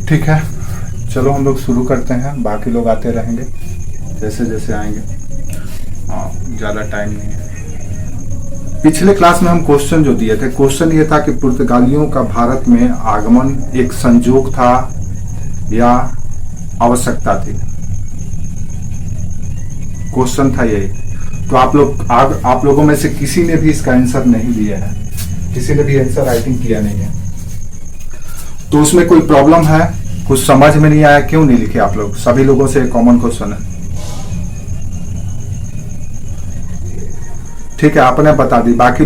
ठीक है, चलो हम लोग शुरू करते हैं। बाकी लोग आते रहेंगे जैसे जैसे आएंगे। हाँ, ज़्यादा टाइम नहीं है। पिछले क्लास में हम क्वेश्चन जो दिए थे, क्वेश्चन ये था कि पुर्तगालियों का भारत में आगमन एक संजोग था या आवश्यकता थी। क्वेश्चन था यही। तो आप लोगों में से किसी ने भी इसका आंसर नहीं दिया है, किसी ने भी आंसर राइटिंग किया नहीं है। तो उसमें कोई प्रॉब्लम है? कुछ समझ में नहीं आया? क्यों नहीं लिखे आप लोग? सभी लोगों से कॉमन क्वेश्चन है। ठीक है, आपने बता दी। बाकी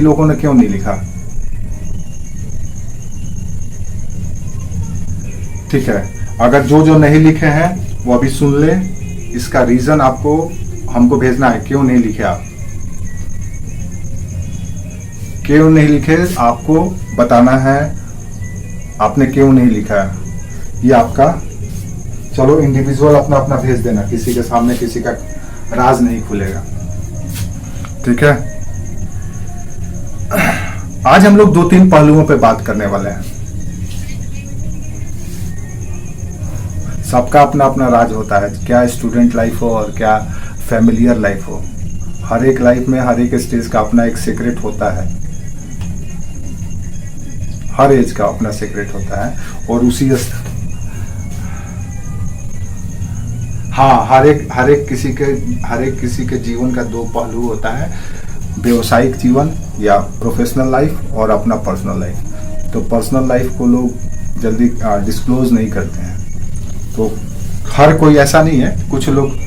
लोगों ने क्यों नहीं लिखा? ठीक है, अगर जो नहीं लिखे हैं वो अभी सुन ले। इसका रीजन आपको हमको भेजना है, क्यों नहीं लिखे आप, क्यों नहीं लिखे आपको बताना है। आपने क्यों नहीं लिखा है ये आपका, चलो इंडिविजुअल अपना अपना भेज देना, किसी के सामने किसी का राज नहीं खुलेगा। ठीक है, आज हम लोग 2-3 पहलुओं पे बात करने वाले हैं। सबका अपना अपना राज होता है, क्या स्टूडेंट लाइफ हो और क्या फैमिलियर लाइफ हो। हर एक लाइफ में हर एक स्टेज का अपना एक सीक्रेट होता है, हर एज का अपना सीक्रेट होता है। और उसी हाँ, हर एक किसी के जीवन का 2 पहलू होता है, व्यवसायिक जीवन या प्रोफेशनल लाइफ और अपना पर्सनल लाइफ। तो पर्सनल लाइफ को लोग जल्दी डिस्क्लोज नहीं करते हैं। तो हर कोई ऐसा नहीं है, कुछ लोग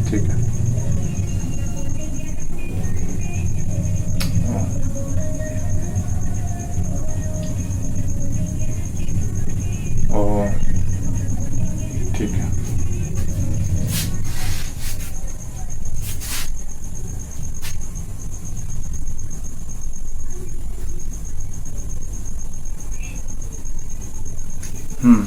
ठीक है। ओ, ठीक है। हम्म,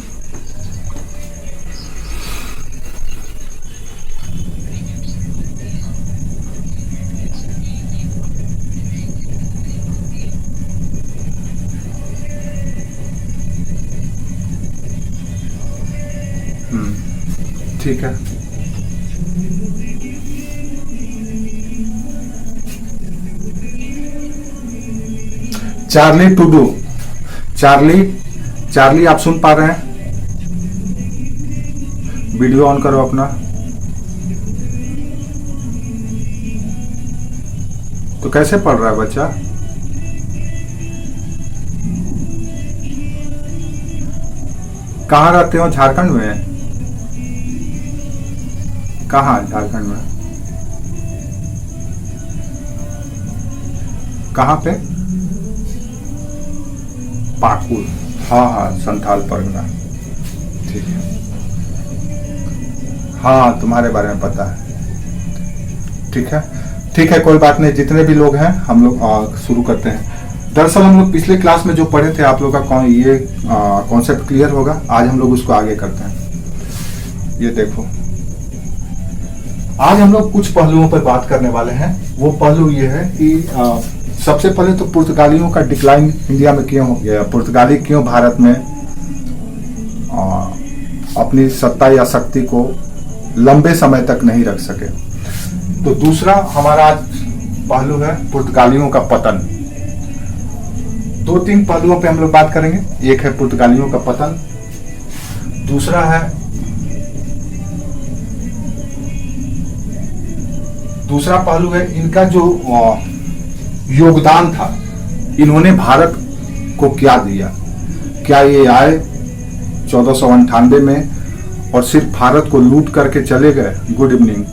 ठीक है। चार्ली टू डू, चार्ली आप सुन पा रहे हैं? वीडियो ऑन करो अपना। तो कैसे पढ़ रहा है बच्चा? कहाँ रहते हो? झारखंड में? कहाँ झारखंड में? कहाँ पे? पाकुर। हाँ, संथाल परगना। ठीक है, हाँ, तुम्हारे बारे में पता है। ठीक है, कोई बात नहीं। जितने भी लोग हैं हम लोग शुरू करते हैं। दरअसल हम लोग पिछले क्लास में जो पढ़े थे, आप लोग का ये कॉन्सेप्ट क्लियर होगा। आज हम लोग उसको आगे करते हैं। ये देखो, आज हम लोग कुछ पहलुओं पर बात करने वाले हैं। वो पहलू ये है कि सबसे पहले तो पुर्तगालियों का डिक्लाइन इंडिया में क्यों हो गया, पुर्तगाली क्यों भारत में अपनी सत्ता या शक्ति को लंबे समय तक नहीं रख सके। तो दूसरा हमारा आज पहलू है पुर्तगालियों का पतन। 2-3 पहलुओं पे हम लोग बात करेंगे। एक है पुर्तगालियों का पतन, दूसरा पहलू है इनका जो योगदान था, इन्होंने भारत को क्या दिया। क्या ये आए 1498 में और सिर्फ भारत को लूट करके चले गए? गुड इवनिंग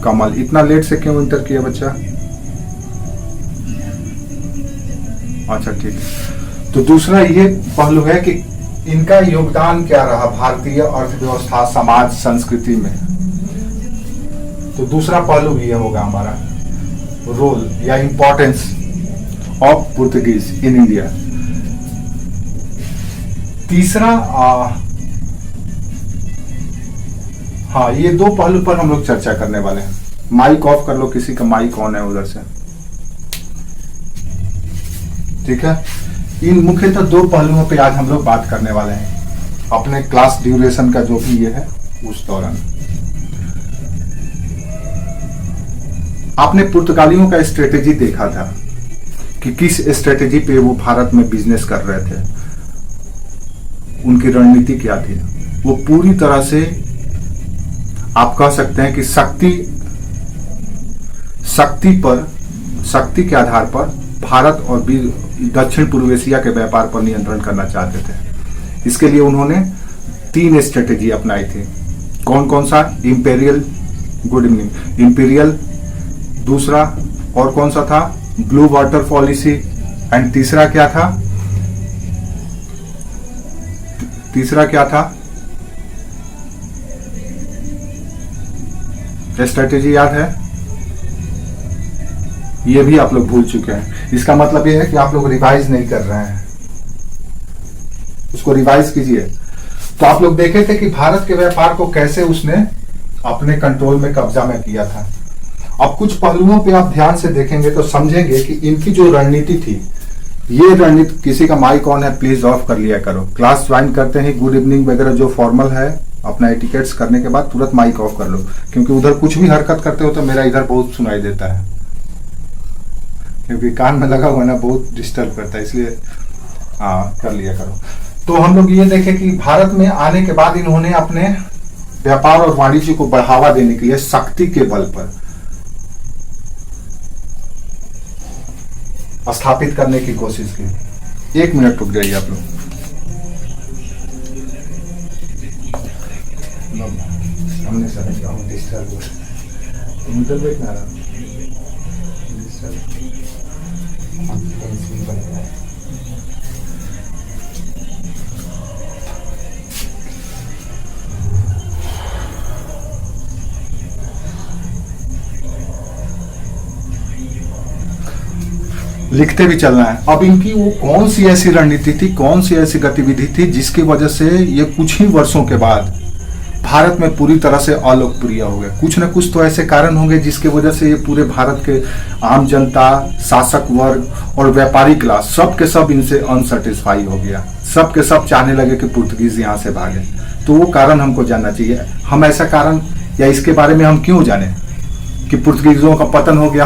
कमल, इतना लेट से क्यों इंटर किया बच्चा? अच्छा, ठीक है। तो दूसरा ये पहलू है कि इनका योगदान क्या रहा भारतीय अर्थव्यवस्था, समाज, संस्कृति में। तो दूसरा पहलू ये होगा हमारा। रोल या importance of Portuguese in India. तीसरा हाँ, ये दो पहलू पर हम लोग चर्चा करने वाले हैं। माइक ऑफ कर लो, किसी का माइक ऑन है उधर से, ठीक है। इन मुख्यतः दो पहलुओं पे आज हम लोग बात करने वाले हैं अपने क्लास ड्यूरेशन का जो भी ये है उस दौरान। आपने पुर्तगालियों का स्ट्रेटेजी देखा था कि किस स्ट्रेटेजी पे वो भारत में बिजनेस कर रहे थे, उनकी रणनीति क्या थी। वो पूरी तरह से आप कह सकते हैं कि शक्ति के आधार पर भारत और दक्षिण पूर्व एशिया के व्यापार पर नियंत्रण करना चाहते थे। इसके लिए उन्होंने 3 स्ट्रेटेजी अपनाई थी। कौन कौन सा? इंपेरियल, गुड इवनिंग, इंपीरियल, दूसरा और कौन सा था? ब्लू वाटर पॉलिसी, एंड तीसरा क्या था? स्ट्रेटेजी याद है? ये भी आप लोग भूल चुके हैं। इसका मतलब ये है कि आप लोग रिवाइज नहीं कर रहे हैं, उसको रिवाइज कीजिए। तो आप लोग देखे थे कि भारत के व्यापार को कैसे उसने अपने कंट्रोल में, कब्जा में किया था। अब कुछ पहलुओं पे आप ध्यान से देखेंगे तो समझेंगे कि इनकी जो रणनीति थी, ये रणनीति, किसी का माइक ऑन है प्लीज ऑफ कर लिया करो। क्लास ज्वाइन करते ही गुड इवनिंग वगैरह जो फॉर्मल है अपना एटिकेट्स करने के बाद तुरंत माइक ऑफ कर लो, क्योंकि उधर कुछ भी हरकत करते हो तो मेरा इधर बहुत सुनाई देता है, क्योंकि कान में लगा हुआ ना, बहुत डिस्टर्ब करता है, इसलिए कर लिया करो। तो हम लोग ये देखें कि भारत में आने के बाद इन्होंने अपने व्यापार और वाणिज्य को बढ़ावा देने के लिए शक्ति के बल पर स्थापित करने की कोशिश की। 1 मिनट रुक जाइए आप लोग। हमने समझ डिस्टर्ब हो बैठना रहा। लिखते भी चलना है। अब इनकी वो कौन सी ऐसी रणनीति थी, कौन सी ऐसी गतिविधि थी जिसकी वजह से ये कुछ ही वर्षों के बाद भारत में पूरी तरह से अलोकप्रिय हो गए। कुछ न कुछ तो ऐसे कारण होंगे जिसकी वजह से ये पूरे भारत के आम जनता, शासक वर्ग और व्यापारी क्लास सब के सब इनसे अनसेटिस्फाई हो गया। सब के सब चाहने लगे कि पुर्तगीज यहाँ से भागे। तो वो कारण हमको जानना चाहिए। हम ऐसा कारण या इसके बारे में हम क्यों जाने कि पुर्तगीजों का पतन हो गया,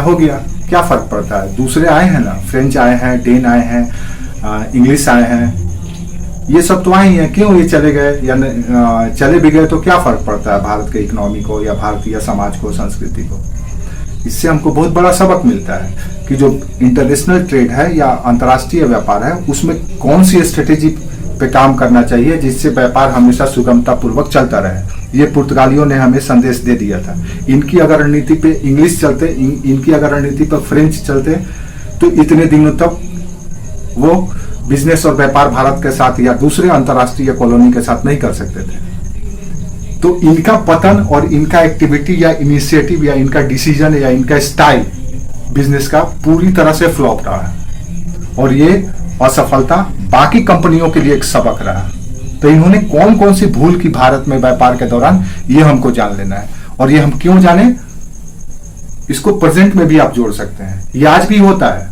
क्या फर्क पड़ता है? दूसरे आए हैं ना, फ्रेंच आए हैं, डेन आए हैं, इंग्लिश आए हैं, ये सब तो आए ही हैं। क्यों ये चले गए या चले भी गए तो क्या फर्क पड़ता है भारत के इकोनॉमी को या भारतीय समाज को, संस्कृति को? इससे हमको बहुत बड़ा सबक मिलता है कि जो इंटरनेशनल ट्रेड है या अंतर्राष्ट्रीय व्यापार है, उसमें कौन सी स्ट्रेटेजी पे काम करना चाहिए जिससे व्यापार हमेशा सुगमता पूर्वक चलता रहे। ये पुर्तगालियों ने हमें संदेश दे दिया था। इनकी अगर रणनीति पे इंग्लिश चलते, इनकी अगर रणनीति पर फ्रेंच चलते तो इतने दिनों तक वो बिजनेस और व्यापार भारत के साथ या दूसरे अंतर्राष्ट्रीय कॉलोनी के साथ नहीं कर सकते थे। तो इनका पतन और इनका एक्टिविटी या इनिशिएटिव या इनका डिसीजन या इनका स्टाइल बिजनेस का पूरी तरह से फ्लॉप रहा, और ये असफलता बाकी कंपनियों के लिए एक सबक रहा। तो इन्होंने कौन कौन सी भूल की भारत में व्यापार के दौरान, ये हमको जान लेना है। और ये हम क्यों जाने, इसको प्रेजेंट में भी आप जोड़ सकते हैं। ये आज भी होता है,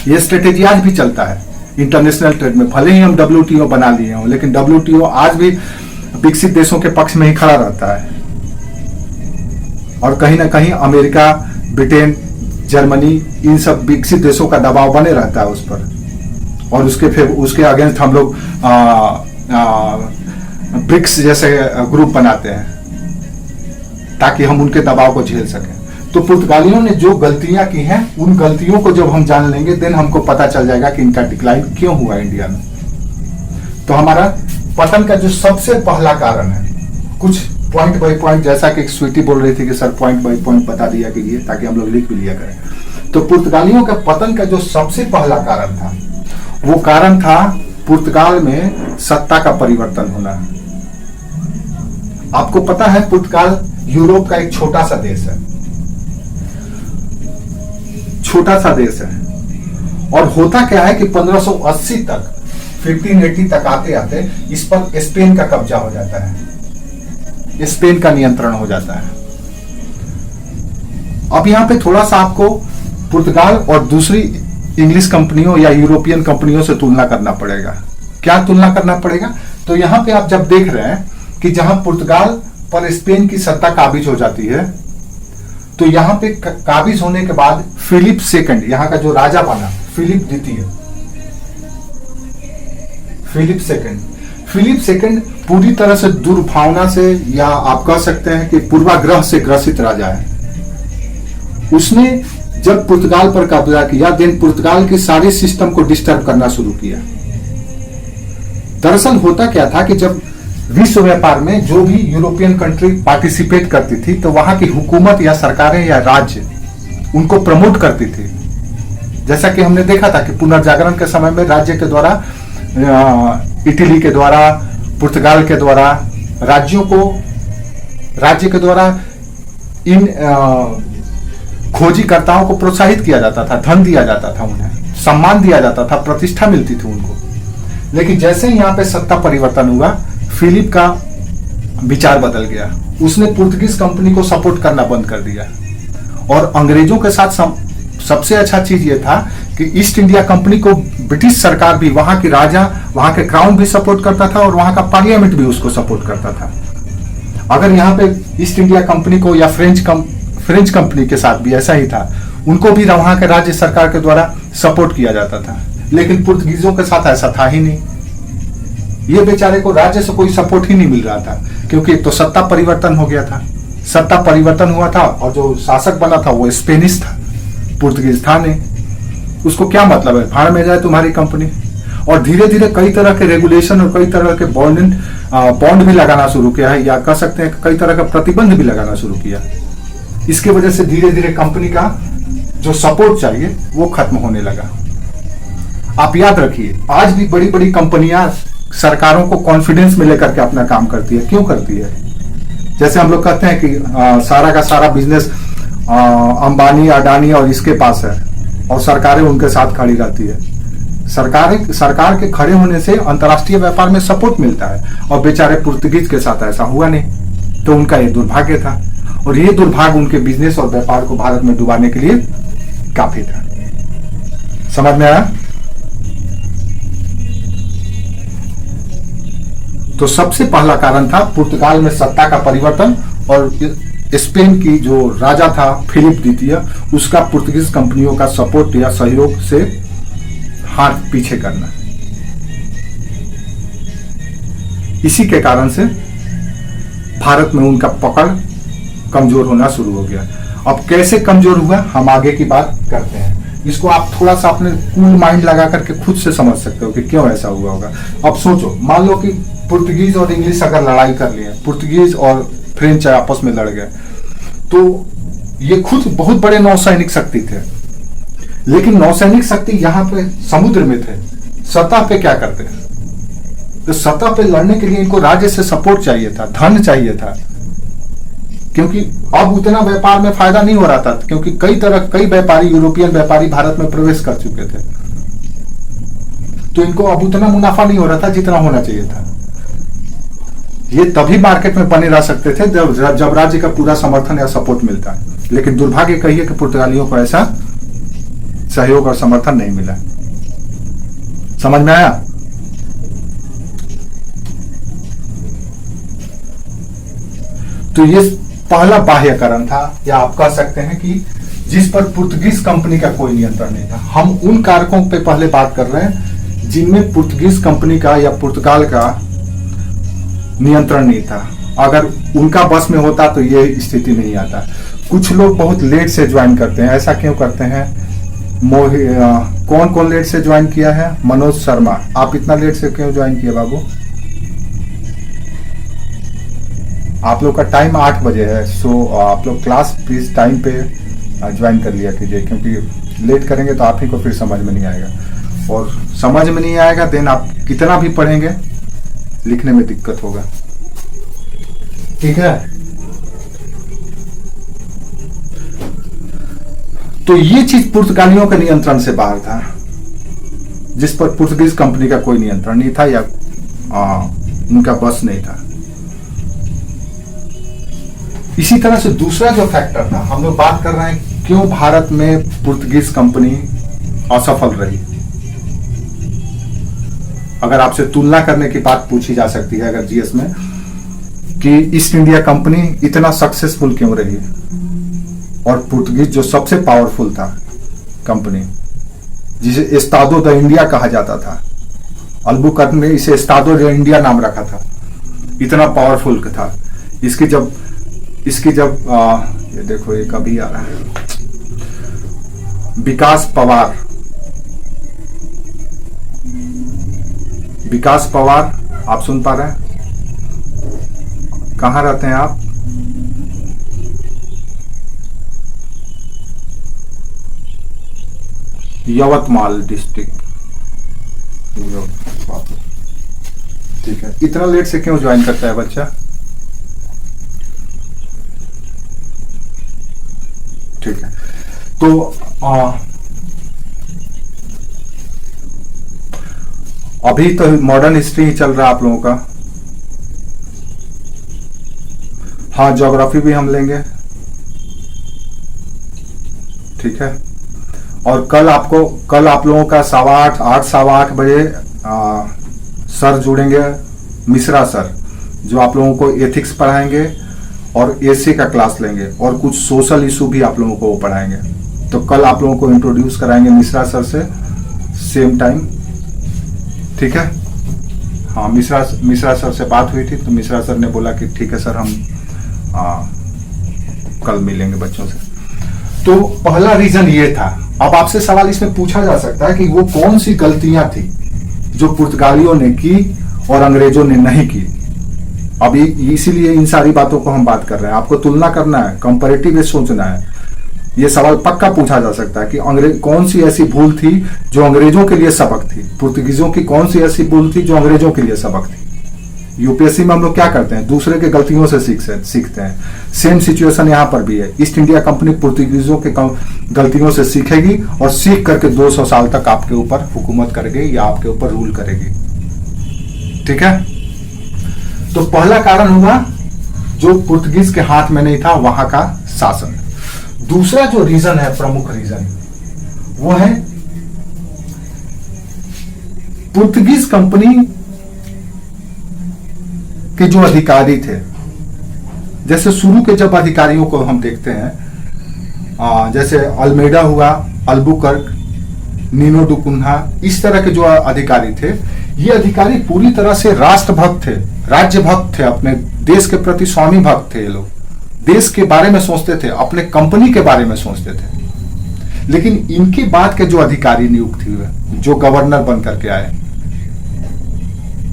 ये स्ट्रेटेजी आज भी चलता है इंटरनेशनल ट्रेड में। भले ही हम WTO बना लिए हों, लेकिन WTO आज भी विकसित देशों के पक्ष में ही खड़ा रहता है, और कहीं ना कहीं अमेरिका, ब्रिटेन, जर्मनी, इन सब विकसित देशों का दबाव बने रहता है उस पर, और उसके अगेंस्ट हम लोग ब्रिक्स जैसे ग्रुप बनाते हैं ताकि हम उनके दबाव को झेल सकें। तो पुर्तगालियों ने जो गलतियां की हैं, उन गलतियों को जब हम जान लेंगे देन हमको पता चल जाएगा कि इनका डिक्लाइन क्यों हुआ इंडिया में। तो हमारा पतन का जो सबसे पहला कारण है, कुछ पॉइंट बाय पॉइंट, जैसा कि स्वीटी बोल रही थी कि सर पॉइंट बाय पॉइंट बता दिया कीजिए ताकि हम लोग लिख भी लिया करें। तो पुर्तगालियों का पतन का जो सबसे पहला कारण था, वो कारण था पुर्तगाल में सत्ता का परिवर्तन होना। आपको पता है पुर्तगाल यूरोप का एक छोटा सा देश है। छोटा सा देश है। और होता क्या है कि 1580 तक 1580 तक आते आते इस पर स्पेन का कब्जा हो जाता है, स्पेन का नियंत्रण हो जाता है। अब यहां पे थोड़ा सा आपको पुर्तगाल और दूसरी इंग्लिश कंपनियों या यूरोपियन कंपनियों से तुलना करना पड़ेगा। क्या तुलना करना पड़ेगा? तो यहां पे आप जब देख रहे हैं कि जहां पुर्तगाल पर स्पेन की सत्ता काबिज हो जाती है, तो यहां पे काबिज होने के बाद फिलिप सेकंड, यहां का जो राजा बना, फिलिप द्वितीय, फिलिप सेकंड पूरी तरह से दुर्भावना से, या आप कह सकते हैं कि पूर्वाग्रह से ग्रसित राजा है। उसने जब पुर्तगाल पर कब्जा किया, देन पुर्तगाल के सारे सिस्टम को डिस्टर्ब करना शुरू किया। दरअसल होता क्या था कि जब विश्व व्यापार में जो भी यूरोपियन कंट्री पार्टिसिपेट करती थी, तो वहां की हुकूमत या सरकारें या राज्य उनको प्रमोट करती थी। जैसा कि हमने देखा था कि पुनर्जागरण के समय में राज्य के द्वारा, इटली के द्वारा, पुर्तगाल के द्वारा, राज्य के द्वारा इन खोजीकर्ताओं को प्रोत्साहित किया जाता था, धन दिया जाता था, उन्हें सम्मान दिया जाता था, प्रतिष्ठा मिलती थी उनको। लेकिन जैसे ही यहाँ पे सत्ता परिवर्तन हुआ, फिलिप का विचार बदल गया। उसने पुर्तगीज कंपनी को सपोर्ट करना बंद कर दिया। और अंग्रेजों के साथ सबसे अच्छा चीज ये था कि ईस्ट इंडिया कंपनी को ब्रिटिश सरकार भी, वहां की राजा, वहां के क्राउन भी सपोर्ट करता था और वहां का पार्लियामेंट भी उसको सपोर्ट करता था। अगर यहाँ पे ईस्ट इंडिया कंपनी को या फ्रेंच कंपनी के साथ भी ऐसा ही था, उनको भी वहां के राज्य सरकार के द्वारा सपोर्ट किया जाता था। लेकिन पुर्तगीजों के साथ ऐसा था ही नहीं। ये बेचारे को राज्य से कोई सपोर्ट ही नहीं मिल रहा था, क्योंकि तो सत्ता परिवर्तन हो गया था, सत्ता परिवर्तन हुआ था और जो शासक बना था वो स्पेनिश था, पुर्तगीज था नहीं। उसको क्या मतलब है, भाड़ में जाए तुम्हारी कंपनी। और धीरे धीरे कई तरह के रेगुलेशन और कई तरह के बॉन्ड भी लगाना शुरू किया है, या कह सकते हैं कई तरह का प्रतिबंध भी लगाना शुरू किया। इसकी वजह से धीरे धीरे कंपनी का जो सपोर्ट चाहिए वो खत्म होने लगा। आप याद रखिए, आज भी बड़ी बड़ी कंपनियां सरकारों को कॉन्फिडेंस में लेकर के अपना काम करती है। क्यों करती है? जैसे हम लोग कहते हैं कि सारा का सारा बिजनेस अंबानी, अडानी और इसके पास है, और सरकारें उनके साथ खड़ी रहती है। सरकार के खड़े होने से अंतर्राष्ट्रीय व्यापार में सपोर्ट मिलता है, और बेचारे पुर्तगीज के साथ ऐसा हुआ नहीं। तो उनका ये दुर्भाग्य था, और ये दुर्भाग्य उनके बिजनेस और व्यापार को भारत में डुबाने के लिए काफी था। समझ में आया? तो सबसे पहला कारण था पुर्तगाल में सत्ता का परिवर्तन, और स्पेन की जो राजा था फिलिप द्वितीय, उसका पुर्तगीज कंपनियों का सपोर्ट या सहयोग से हाथ पीछे करना। इसी के कारण से भारत में उनका पकड़ कमजोर होना शुरू हो गया। अब कैसे कमजोर हुआ, हम आगे की बात करते हैं। इसको आप थोड़ा सा अपने कूल माइंड लगा करके खुद से समझ सकते हो कि क्यों ऐसा हुआ होगा। अब सोचो, मान लो कि पुर्तगीज और इंग्लिश अगर लड़ाई कर लिए, पुर्तगीज और फ्रेंच आपस में लड़ गए, तो ये खुद बहुत बड़े नौसैनिक शक्ति थे। लेकिन नौसैनिक शक्ति यहाँ पे समुद्र में थे, सतह पे क्या करते हैं? तो सतह पे लड़ने के लिए इनको राज्य से सपोर्ट चाहिए था, धन चाहिए था, क्योंकि अब उतना व्यापार में फायदा नहीं हो रहा था, क्योंकि कई व्यापारी, यूरोपियन व्यापारी भारत में प्रवेश कर चुके थे। तो इनको अब उतना मुनाफा नहीं हो रहा था जितना होना चाहिए था। ये तभी मार्केट में बने रह सकते थे जब राज्य का पूरा समर्थन या सपोर्ट मिलता। लेकिन दुर्भाग्य कहिए कि पुर्तगालियों को ऐसा सहयोग और समर्थन नहीं मिला। समझ में आया? तो ये पहला बाह्य कारण था, या आप कह सकते हैं कि जिस पर पुर्तगीज कंपनी का कोई नियंत्रण नहीं था। हम उन कारकों पे पहले बात कर रहे हैं जिनमें पुर्तगीज कंपनी का या पुर्तगाल का नियंत्रण नहीं था। अगर उनका बस में होता तो ये स्थिति नहीं आता। कुछ लोग बहुत लेट से ज्वाइन करते हैं। ऐसा क्यों करते हैं? कौन कौन लेट से ज्वाइन किया है? मनोज शर्मा, आप इतना लेट से क्यों ज्वाइन किए बाबू? आप लोग का टाइम 8 बजे है, सो आप लोग क्लास प्लीज टाइम पे ज्वाइन कर लिया कीजिए, क्योंकि लेट करेंगे तो आप ही को फिर समझ में नहीं आएगा, और समझ में नहीं आएगा देन आप कितना भी पढ़ेंगे लिखने में दिक्कत होगा। ठीक है? तो ये चीज पुर्तगालियों के नियंत्रण से बाहर था, जिस पर पुर्तगीज कंपनी का कोई नियंत्रण नहीं था या उनका बस नहीं था। इसी तरह से दूसरा जो फैक्टर था, हम लोग बात कर रहे हैं क्यों भारत में पुर्तगीज कंपनी असफल रही। अगर आपसे तुलना करने की बात पूछी जा सकती है अगर जीएस में, कि ईस्ट इंडिया कंपनी इतना सक्सेसफुल क्यों रही और पुर्तगीज जो सबसे पावरफुल था कंपनी, जिसे एस्तादो द इंडिया कहा जाता था, अल्बुकर्क ने इसे एस्तादो द इंडिया नाम रखा था, इतना पावरफुल था। इसकी जब ये देखो ये कभी आ रहा है, विकास पवार आप सुन पा रहे हैं? कहां रहते हैं आप? यवतमाल डिस्ट्रिक्ट। ठीक है, इतना लेट से क्यों ज्वाइन करता है बच्चा? ठीक है, तो अभी तो मॉडर्न हिस्ट्री ही चल रहा है आप लोगों का। हाँ, ज्योग्राफी भी हम लेंगे। ठीक है, और कल आप लोगों का 8:15 बजे सर जुड़ेंगे, मिश्रा सर, जो आप लोगों को एथिक्स पढ़ाएंगे और एसी का क्लास लेंगे और कुछ सोशल इशू भी आप लोगों को वो पढ़ाएंगे। तो कल आप लोगों को इंट्रोड्यूस कराएंगे मिश्रा सर से, सेम टाइम। ठीक है, हाँ, मिश्रा सर से बात हुई थी तो मिश्रा सर ने बोला कि ठीक है सर, हम कल मिलेंगे बच्चों से। तो पहला रीजन ये था। अब आपसे सवाल इसमें पूछा जा सकता है कि वो कौन सी गलतियां थी जो पुर्तगालियों ने की और अंग्रेजों ने नहीं की। अभी इसीलिए इन सारी बातों को हम बात कर रहे हैं। आपको तुलना करना है, कंपैरेटिव सोचना है। ये सवाल पक्का पूछा जा सकता है कि कौन सी ऐसी भूल थी जो अंग्रेजों के लिए सबक थी, पुर्तगीजों की कौन सी ऐसी भूल थी जो अंग्रेजों के लिए सबक थी। यूपीएससी में हम लोग क्या करते हैं, दूसरे के गलतियों से सीखते हैं। सेम सिचुएशन यहाँ पर भी है। ईस्ट इंडिया कंपनी पुर्तगीजों के गलतियों से सीखेगी और सीख करके 200 साल तक आपके ऊपर हुकूमत करेगी या आपके ऊपर रूल करेगी। ठीक है, तो पहला कारण हुआ जो पुर्तगीज के हाथ में नहीं था, वहां का शासन। दूसरा जो रीजन है, प्रमुख रीजन, वो है पुर्तगीज कंपनी के जो अधिकारी थे। जैसे शुरू के जब अधिकारियों को हम देखते हैं, जैसे अल्मेडा हुआ, अल्बुकर्क, नीनो डू कुन्हा, इस तरह के जो अधिकारी थे, ये अधिकारी पूरी तरह से राष्ट्रभक्त थे, राज्य भक्त थे, अपने देश के प्रति स्वामी भक्त थे। ये लोग देश के बारे में सोचते थे, अपने कंपनी के बारे में सोचते थे। लेकिन इनके बाद के जो अधिकारी नियुक्त हुए, जो गवर्नर बन करके आए,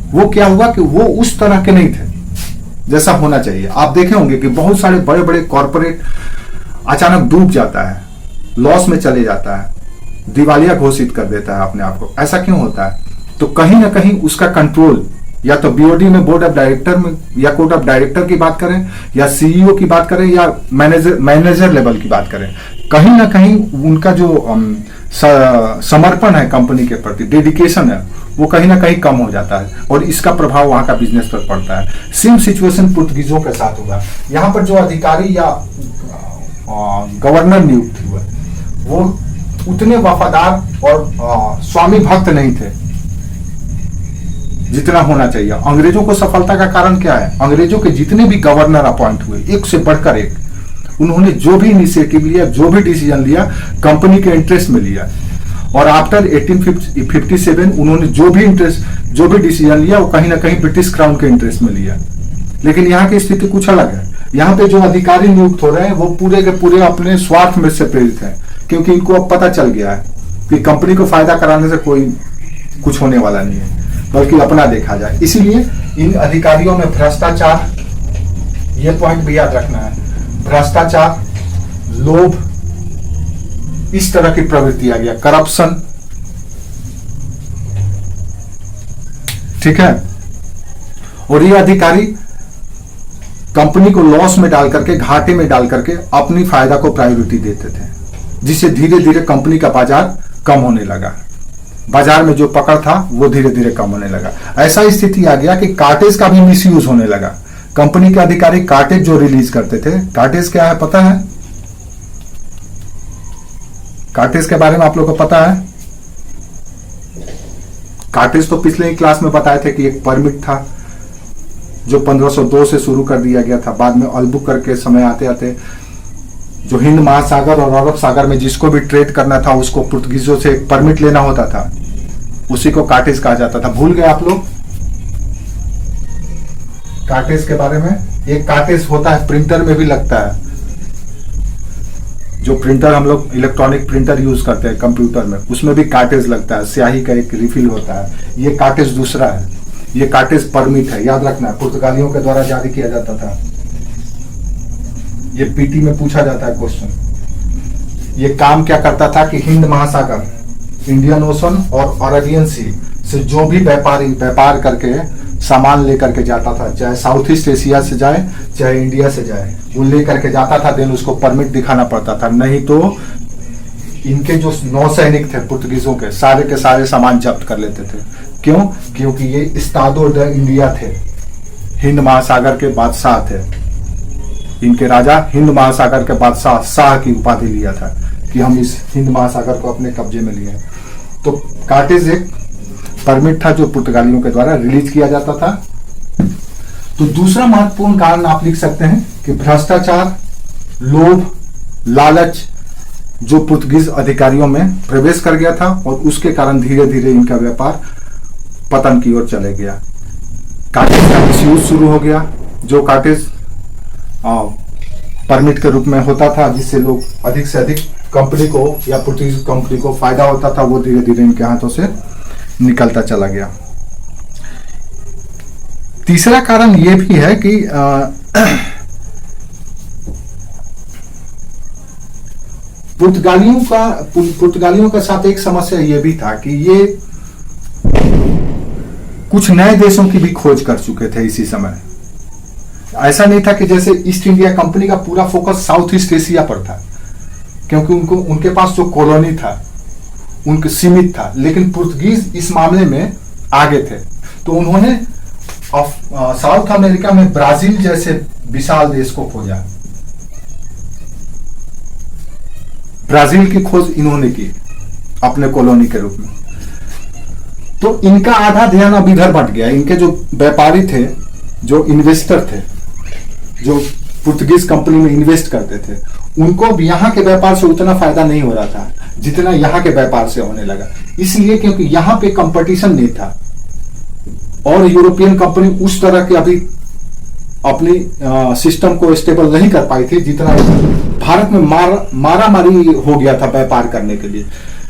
वो क्या हुआ कि वो उस तरह के नहीं थे जैसा होना चाहिए। आप देखे होंगे कि बहुत सारे बड़े बड़े कॉर्पोरेट अचानक डूब जाता है, लॉस में चले जाता है, दिवालिया घोषित कर देता है अपने आप को। ऐसा क्यों होता है? तो कहीं ना कहीं उसका कंट्रोल, या तो बीओडी में, बोर्ड ऑफ डायरेक्टर में, या कोर्ट ऑफ डायरेक्टर की बात करें, या सीईओ की बात करें, या मैनेजर लेवल की बात करें, कहीं ना कहीं उनका जो समर्पण है कंपनी के प्रति, डेडिकेशन है, वो कहीं ना कहीं कम हो जाता है और इसका प्रभाव वहां का बिजनेस पर पड़ता है। सेम सिचुएशन पुर्तगीजों के साथ हुआ। यहाँ पर जो अधिकारी या गवर्नर नियुक्त हुए, वो उतने वफादार और स्वामी भक्त नहीं थे जितना होना चाहिए। अंग्रेजों को सफलता का कारण क्या है? अंग्रेजों के जितने भी गवर्नर अपॉइंट हुए, एक से बढ़कर एक, उन्होंने जो भी इनिशिएटिव लिया, जो भी डिसीजन लिया, कंपनी के इंटरेस्ट में लिया। और आफ्टर 1857 उन्होंने जो भी डिसीजन लिया, वो कहीं ना कहीं ब्रिटिश क्राउन के इंटरेस्ट में लिया। लेकिन यहाँ की स्थिति कुछ अलग है। यहाँ पे जो अधिकारी नियुक्त हो रहे हैं, वो पूरे के पूरे अपने स्वार्थ में से प्रेरित हैं, क्योंकि इनको अब पता चल गया है कि कंपनी को फायदा कराने से कोई कुछ होने वाला नहीं है, बल्कि अपना देखा जाए। इसीलिए इन अधिकारियों में भ्रष्टाचार, ये पॉइंट भी याद रखना है, भ्रष्टाचार, लोभ, इस तरह की प्रवृत्ति आ गया, करप्शन। ठीक है, और ये अधिकारी कंपनी को लॉस में डाल करके, घाटे में डाल करके अपनी फायदा को प्रायोरिटी देते थे। जिससे धीरे धीरे कंपनी का बाजार कम होने लगा। बाजार में जो पकड़ था वो धीरे धीरे कम होने लगा। ऐसा स्थिति आ गया कि कार्टेज का भी मिसयूज होने लगा। कंपनी के अधिकारी कार्टेज जो रिलीज करते थे, कार्टेज क्या है पता है? कार्टेज के बारे में आप लोगों को पता है? कार्टेज तो पिछले ही क्लास में बताए थे कि एक परमिट था जो 1502 से शुरू कर दिया गया था। बाद में अलबुकर्क के समय आते आते जो हिंद महासागर और अरब सागर में जिसको भी ट्रेड करना था उसको पुर्तगीजों से एक परमिट लेना होता था, उसी को कार्टेज कहा जाता था। भूल गए आप लोग कार्टेज के बारे में? एक कार्टेज होता है, प्रिंटर में भी लगता है। जो प्रिंटर हम लोग इलेक्ट्रॉनिक प्रिंटर यूज करते हैं कंप्यूटर में, उसमें भी कार्टेज लगता है, स्याही का एक रिफिल होता है। ये कार्टेज दूसरा है, ये कार्टेज परमिट है, याद रखना है, पुर्तगालियों के द्वारा जारी किया जाता था। ये पीटी में पूछा जाता है क्वेश्चन। ये काम क्या करता था कि हिंद महासागर, इंडियन ओशन और अरेबियन सी से जो भी व्यापारी व्यापार करके सामान लेकर के जाता था, चाहे साउथ ईस्ट एशिया से जाए चाहे इंडिया से जाए, वो लेकर के जाता था, देन उसको परमिट दिखाना पड़ता था, नहीं तो इनके जो नौसैनिक थे पुर्तगीजों के सारे सामान जब्त कर लेते थे। क्यों? क्योंकि ये इस्तादो द इंडिया थे, हिंद महासागर के बादशाह थे। इनके राजा हिंद महासागर के बादशाह शाह की उपाधि लिया था कि हम इस हिंद महासागर को अपने कब्जे में लिए। तो कार्टेज एक परमिट था जो पुर्तगालियों के द्वारा रिलीज किया जाता था। तो दूसरा महत्वपूर्ण कारण आप लिख सकते हैं कि भ्रष्टाचार, लोभ, लालच जो पुर्तगीज अधिकारियों में प्रवेश कर गया था और उसके कारण धीरे धीरे इनका व्यापार पतन की ओर चले गया। कार्टेज का मिसयूज शुरू हो गया, जो कार्टेज परमिट के रूप में होता था, जिससे लोग अधिक से अधिक कंपनी को या पुर्तगीज कंपनी को फायदा होता था, वो धीरे धीरे इनके हाथों से निकलता चला गया। तीसरा कारण यह भी है कि पुर्तगालियों का साथ एक समस्या यह भी था कि ये कुछ नए देशों की भी खोज कर चुके थे इसी समय। ऐसा नहीं था कि जैसे ईस्ट इंडिया कंपनी का पूरा फोकस साउथ ईस्ट एशिया पर था, क्योंकि उनके पास जो कॉलोनी था उनके सीमित था, लेकिन पुर्तगीज इस मामले में आगे थे। तो उन्होंने साउथ अमेरिका में ब्राजील जैसे विशाल देश को खोजा। ब्राजील की खोज इन्होंने की अपने कॉलोनी के रूप में। तो इनका आधा ध्यान अब इधर बट गया। इनके जो व्यापारी थे, जो इन्वेस्टर थे, जो पुर्तगीज कंपनी में इन्वेस्ट करते थे, उनको भी यहाँ के व्यापार से उतना फायदा नहीं हो रहा था जितना यहाँ के व्यापार से होने लगा। इसलिए क्योंकि यहाँ पे कंपटीशन नहीं था और यूरोपियन कंपनी उस तरह के अभी अपनी सिस्टम को स्टेबल नहीं कर पाई थी जितना भारत में मारामारी हो गया था व्यापार करने के लिए।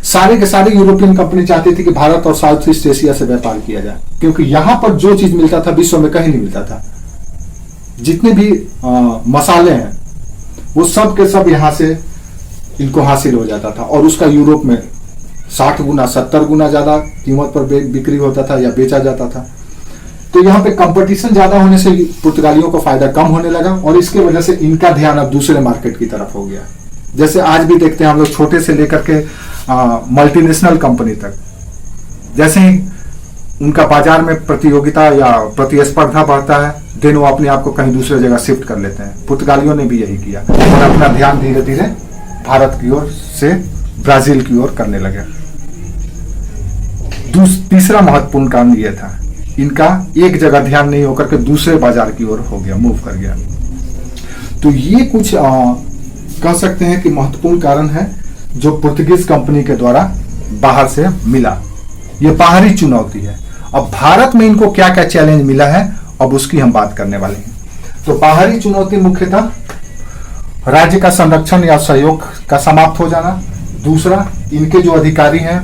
सारे के सारे यूरोपियन कंपनी चाहती थी कि भारत और साउथ ईस्ट एशिया से व्यापार किया जाए, क्योंकि यहाँ पर जो चीज मिलता था विश्व में कहीं नहीं मिलता था। जितने भी मसाले हैं वो सब के सब यहाँ से इनको हासिल हो जाता था और उसका यूरोप में 60 गुना 70 गुना ज्यादा कीमत पर बिक्री होता था या बेचा जाता था। तो यहाँ पे कंपटीशन ज्यादा होने से पुर्तगालियों को फायदा कम होने लगा और इसके वजह से इनका ध्यान अब दूसरे मार्केट की तरफ हो गया। जैसे आज भी देखते हैं हम लोग, छोटे से लेकर के मल्टीनेशनल कंपनी तक, जैसे ही उनका बाजार में प्रतियोगिता या प्रतिस्पर्धा बढ़ता है, देन वो अपने आप को कहीं दूसरे जगह शिफ्ट कर लेते हैं। पुर्तगालियों ने भी यही किया और अपना ध्यान धीरे धीरे भारत की ओर से ब्राजील की ओर करने लगे। तीसरा महत्वपूर्ण कारण यह था, इनका एक जगह ध्यान नहीं होकर के दूसरे बाजार की ओर हो गया, मूव कर गया। तो ये कुछ कह सकते हैं कि महत्वपूर्ण कारण है जो पुर्तगीज कंपनी के द्वारा बाहर से मिला। ये बाहरी चुनौती है। अब भारत में इनको क्या क्या चैलेंज मिला है, अब उसकी हम बात करने वाले हैं। तो बाहरी चुनौती मुख्यतः राज्य का संरक्षण या सहयोग का समाप्त हो जाना। दूसरा, इनके जो अधिकारी हैं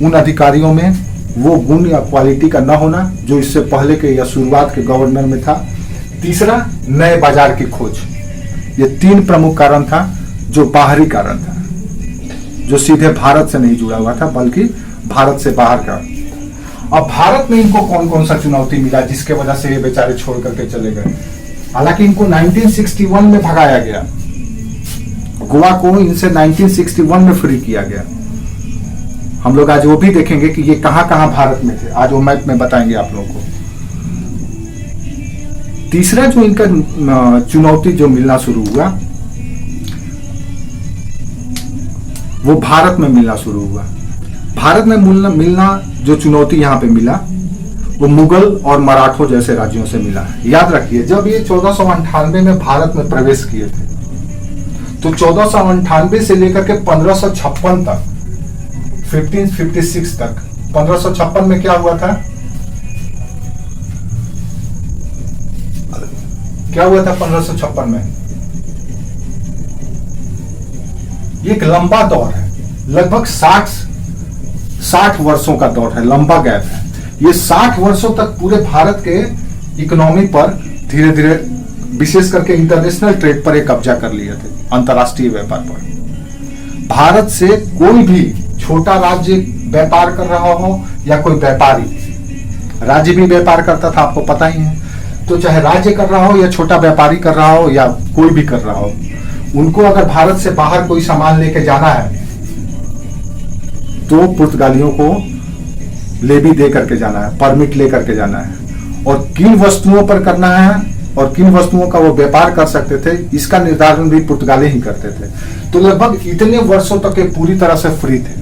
उन अधिकारियों में वो गुण या क्वालिटी का न होना जो इससे पहले के या शुरुआत के गवर्नर में था। तीसरा, नए बाजार की खोज। ये 3 प्रमुख कारण था जो बाहरी कारण था, जो सीधे भारत से नहीं जुड़ा हुआ था बल्कि भारत से बाहर का। अब भारत में इनको कौन कौन सा चुनौती मिला जिसके वजह से ये बेचारे छोड़ करके चले गए। हालांकि इनको 1961 में भगाया गया, गोवा को इनसे 1961 में फ्री किया गया। हम लोग आज वो भी देखेंगे कि ये कहां कहां भारत में थे, आज वो मैप में बताएंगे आप लोगों को। तीसरा जो इनका चुनौती जो मिलना शुरू हुआ वो भारत में मिलना शुरू हुआ। भारत में मिलना जो चुनौती यहां पे मिला वो मुगल और मराठों जैसे राज्यों से मिला। याद रखिए, जब ये 1498 में भारत में प्रवेश किए थे तो 1498 से लेकर के 1556 तक, 1556 तक, 1556 में क्या हुआ था? क्या हुआ था 1556 में? ये एक लंबा दौर है, लगभग 60 वर्षों का दौर है, लंबा गैप है। ये 60 वर्षों तक पूरे भारत के इकोनॉमी पर धीरे धीरे, विशेष करके इंटरनेशनल ट्रेड पर एक कब्जा कर लिए थे, अंतरराष्ट्रीय व्यापार पर। भारत से कोई भी छोटा राज्य व्यापार कर रहा हो या कोई व्यापारी, राज्य भी व्यापार करता था, आपको पता ही है। तो चाहे राज्य कर रहा हो या छोटा व्यापारी कर रहा हो या कोई भी कर रहा हो, उनको अगर भारत से बाहर कोई सामान लेके जाना है तो पुर्तगालियों को लेवी दे करके जाना है, परमिट ले करके जाना है, और किन वस्तुओं पर करना है और किन वस्तुओं का वो व्यापार कर सकते थे, इसका निर्धारण भी पुर्तगाली ही करते थे। तो लगभग इतने वर्षों तक ये पूरी तरह से फ्री थे।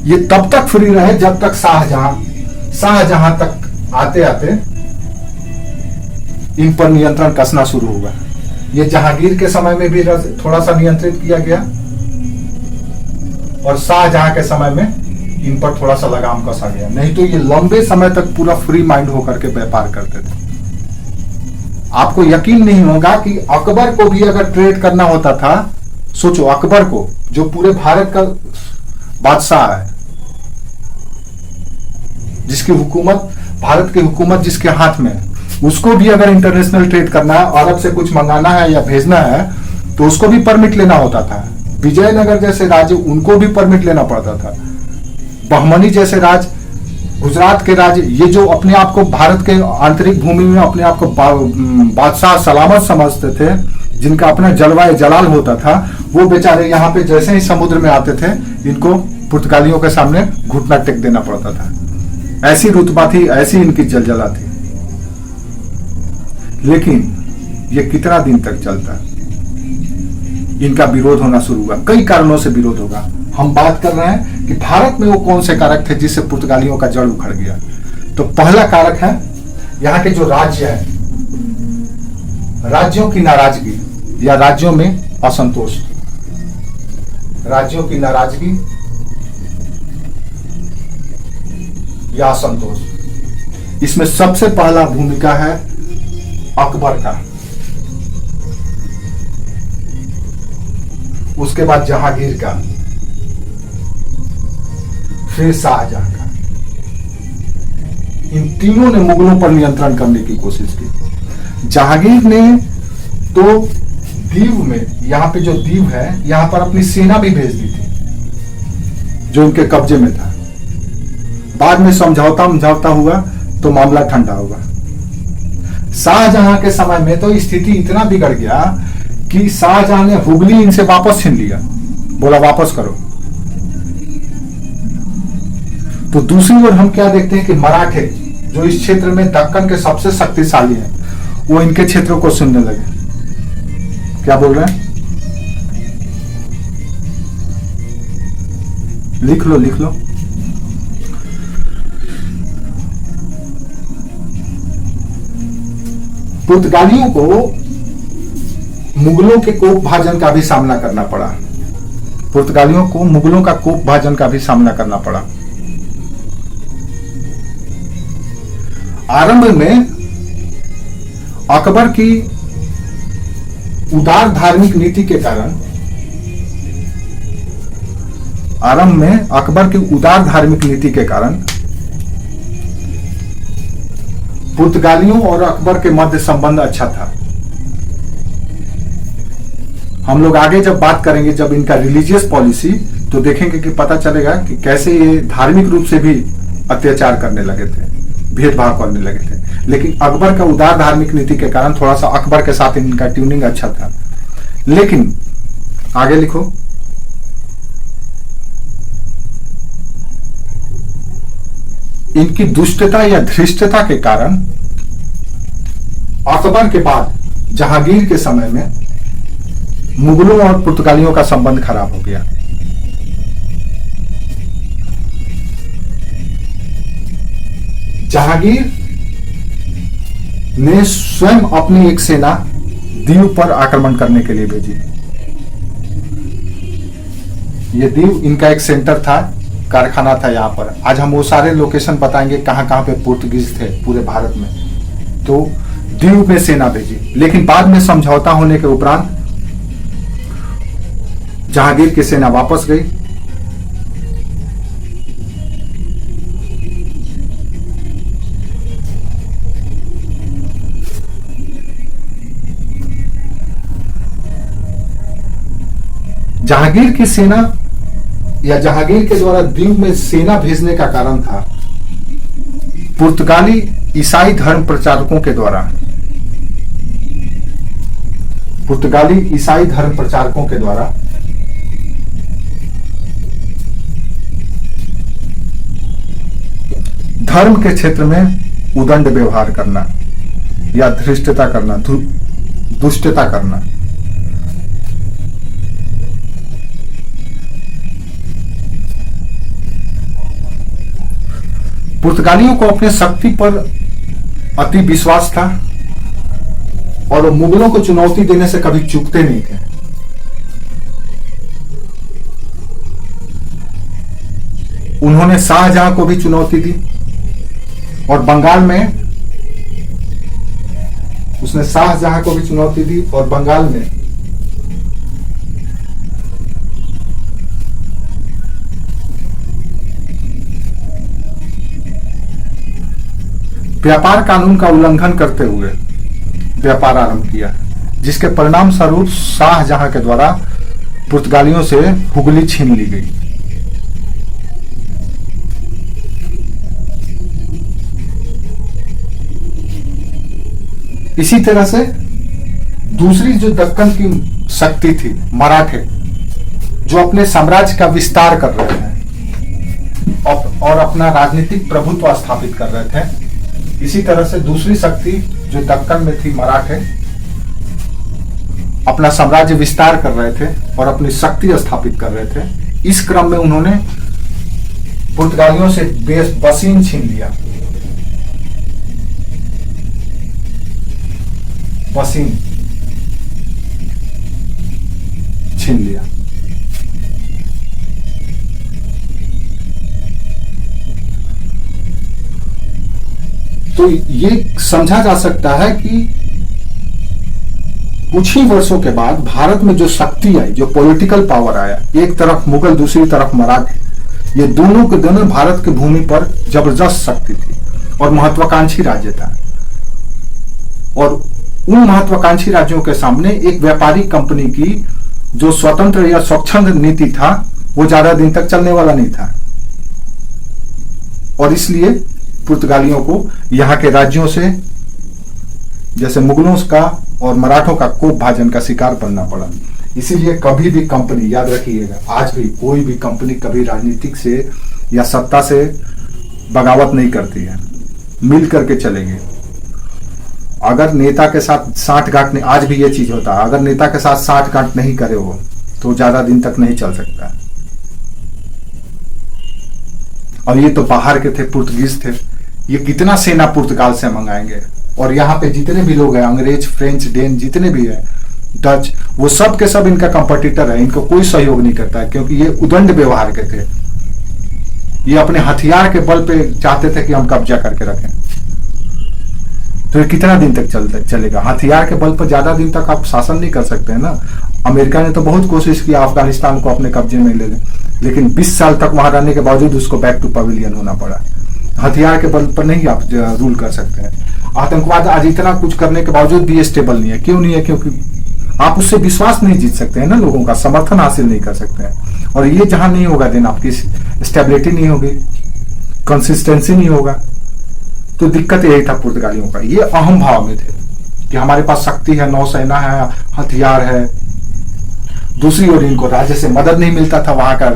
ये तब तक फ्री रहे जब तक शाहजहां तक आते आते इन पर नियंत्रण कसना शुरू हुआ। ये जहांगीर के समय में भी थोड़ा सा नियंत्रित किया गया और शाहजहां के समय में इन पर थोड़ा सा लगाम कसा गया। नहीं तो ये लंबे समय तक पूरा फ्री माइंड होकर के व्यापार करते थे। आपको यकीन नहीं होगा कि अकबर को भी अगर ट्रेड करना होता था, सोचो अकबर को जो पूरे भारत का बादशाह है, जिसकी हुकूमत, भारत की हुकूमत जिसके हाथ में है, उसको भी अगर इंटरनेशनल ट्रेड करना है, अरब से कुछ मंगाना है या भेजना है, तो उसको भी परमिट लेना होता था। विजयनगर जैसे राज्य, उनको भी परमिट लेना पड़ता था। बहमनी जैसे राज्य, गुजरात के राज्य, ये जो अपने आप को भारत के आंतरिक भूमि में अपने आप को बादशाह सलामत समझते थे, जिनका अपना जलवायु जलाल होता था, वो बेचारे यहाँ पे जैसे ही समुद्र में आते थे, इनको पुर्तगालियों के सामने घुटना टेक देना पड़ता था। ऐसी रुतबा थी, ऐसी इनकी जलजला थी। लेकिन ये कितना दिन तक चलता? इनका विरोध होना शुरू हुआ, कई कारणों से विरोध होगा। हम बात कर रहे हैं कि भारत में वो कौन से कारक थे जिससे पुर्तगालियों का जड़ उखड़ गया। तो पहला कारक है यहाँ के जो राज्य है, राज्यों की नाराजगी या राज्यों में असंतोष, राज्यों की नाराजगी या असंतोष। इसमें सबसे पहला भूमिका है अकबर का, उसके बाद जहांगीर का, फिर शाहजहां का। इन तीनों ने मुगलों पर नियंत्रण करने की कोशिश की। जहांगीर ने तो दीव में, यहां पे जो दीव है, यहां पर अपनी सेना भी भेज दी थी जो उनके कब्जे में था। बाद में समझौता हुआ तो मामला ठंडा होगा। शाहजहां के समय में तो स्थिति इतना बिगड़ गया कि शाहजहां ने हुगली इनसे वापस छीन लिया, बोला वापस करो। तो दूसरी ओर हम क्या देखते हैं कि मराठे जो इस क्षेत्र में दक्कन के सबसे शक्तिशाली हैं, वो इनके क्षेत्रों को सुनने लगे। क्या बोल रहे हैं? लिख लो। पुर्तगालियों को मुगलों के कोप भाजन का भी सामना करना पड़ा। पुर्तगालियों को मुगलों का कोप भाजन का भी सामना करना पड़ा। आरंभ में अकबर की उदार धार्मिक नीति के कारण, पुर्तगालियों और अकबर के मध्य संबंध अच्छा था। हम लोग आगे जब बात करेंगे, जब इनका रिलीजियस पॉलिसी, तो देखेंगे कि पता चलेगा कि कैसे ये धार्मिक रूप से भी अत्याचार करने लगे थे, भेदभाव करने लगे थे। लेकिन अकबर का उदार धार्मिक नीति के कारण थोड़ा सा अकबर के साथ इनका ट्यूनिंग अच्छा था। लेकिन आगे लिखो, इनकी दुष्टता या धृष्टता के कारण अकबर के बाद जहांगीर के समय में मुगलों और पुर्तगालियों का संबंध खराब हो गया। जहांगीर ने स्वयं अपनी एक सेना दीव पर आक्रमण करने के लिए भेजी। ये दीव इनका एक सेंटर था, कारखाना था यहाँ पर। आज हम वो सारे लोकेशन बताएंगे कहां कहां पे पुर्तगीज थे पूरे भारत में। तो दीव में सेना भेजी, लेकिन बाद में समझौता होने के उपरांत जहांगीर की सेना वापस गई। जहांगीर की सेना या जहांगीर के द्वारा दीव में सेना भेजने का कारण था पुर्तगाली ईसाई धर्म प्रचारकों के द्वारा, पुर्तगाली ईसाई धर्म प्रचारकों के द्वारा धर्म के क्षेत्र में उदंड व्यवहार करना या धृष्टता करना, दुष्टता करना। पुर्तगालियों को अपने शक्ति पर अति विश्वास था और वो मुगलों को चुनौती देने से कभी चूकते नहीं थे। उन्होंने शाहजहां को भी चुनौती दी और बंगाल में उसने शाहजहां को भी चुनौती दी और बंगाल में व्यापार कानून का उल्लंघन करते हुए व्यापार आरंभ किया, जिसके परिणाम स्वरूप शाहजहां के द्वारा पुर्तगालियों से हुगली छीन ली गई। इसी तरह से दूसरी जो दक्कन की शक्ति थी, मराठे, जो अपने साम्राज्य का विस्तार कर रहे थे और अपना राजनीतिक प्रभुत्व स्थापित कर रहे थे, इसी तरह से दूसरी शक्ति जो दक्कन में थी, मराठे, अपना साम्राज्य विस्तार कर रहे थे और अपनी शक्ति स्थापित कर रहे थे। इस क्रम में उन्होंने पुर्तगालियों से बसीन छीन लिया, बसीन छीन लिया। तो ये समझा जा सकता है कि कुछ ही वर्षों के बाद भारत में जो शक्ति आई, जो पॉलिटिकल पावर आया, एक तरफ मुगल दूसरी तरफ मराठे, ये दोनों के दोनों भारत की भूमि पर जबरदस्त शक्ति थी और महत्वाकांक्षी राज्य था। और उन महत्वाकांक्षी राज्यों के सामने एक व्यापारी कंपनी की जो स्वतंत्र या स्वच्छंद नीति था, वो ज्यादा दिन तक चलने वाला नहीं था और इसलिए पुर्तगालियों को यहाँ के राज्यों से, जैसे मुगलों का और मराठों का कोप भाजन का शिकार बनना पड़ा। इसीलिए कभी भी कंपनी, याद रखिएगा, आज भी कोई भी कंपनी कभी राजनीतिक से या सत्ता से बगावत नहीं करती है, मिल करके चलेंगे। अगर नेता के साथ साठगांठ नहीं, आज भी ये चीज होता है, अगर नेता के साथ साठगांठ नहीं करे हो तो ज्यादा दिन तक नहीं चल सकता। और ये तो बाहर के थे, पुर्तगीज थे, ये कितना सेना पुर्तगाल से मंगाएंगे। और यहाँ पे जितने भी लोग हैं, अंग्रेज, फ्रेंच, डेन, जितने भी हैं, डच, वो सब के सब इनका कंपटीटर है, इनको कोई सहयोग नहीं करता है, क्योंकि ये उदंड व्यवहार के थे। ये अपने हथियार के बल पे चाहते थे कि हम कब्जा करके रखें। तो ये कितना दिन तक चलेगा? हथियार के बल पर ज्यादा दिन तक आप शासन नहीं कर सकते हैं ना। अमेरिका ने तो बहुत कोशिश की अफगानिस्तान को अपने कब्जे में ले लें, लेकिन 20 साल तक वहां रहने के बावजूद उसको बैक टू पवेलियन होना पड़ा। हथियार के बल पर नहीं आप रूल कर सकते हैं। आतंकवाद आज इतना कुछ करने के बावजूद भी स्टेबल नहीं है। क्यों नहीं है? क्योंकि आप उससे विश्वास नहीं जीत सकते हैं ना, लोगों का समर्थन हासिल नहीं कर सकते हैं। और ये जहां नहीं होगा, दिन आपकी स्टेबिलिटी नहीं होगी, कंसिस्टेंसी नहीं होगा। तो दिक्कत यही था पुर्तगालियों का। ये अहम भाव में थे कि हमारे पास शक्ति है, नौसेना है, हथियार है, दूसरी ओर इनको राज्य से मदद नहीं मिलता था, वहां का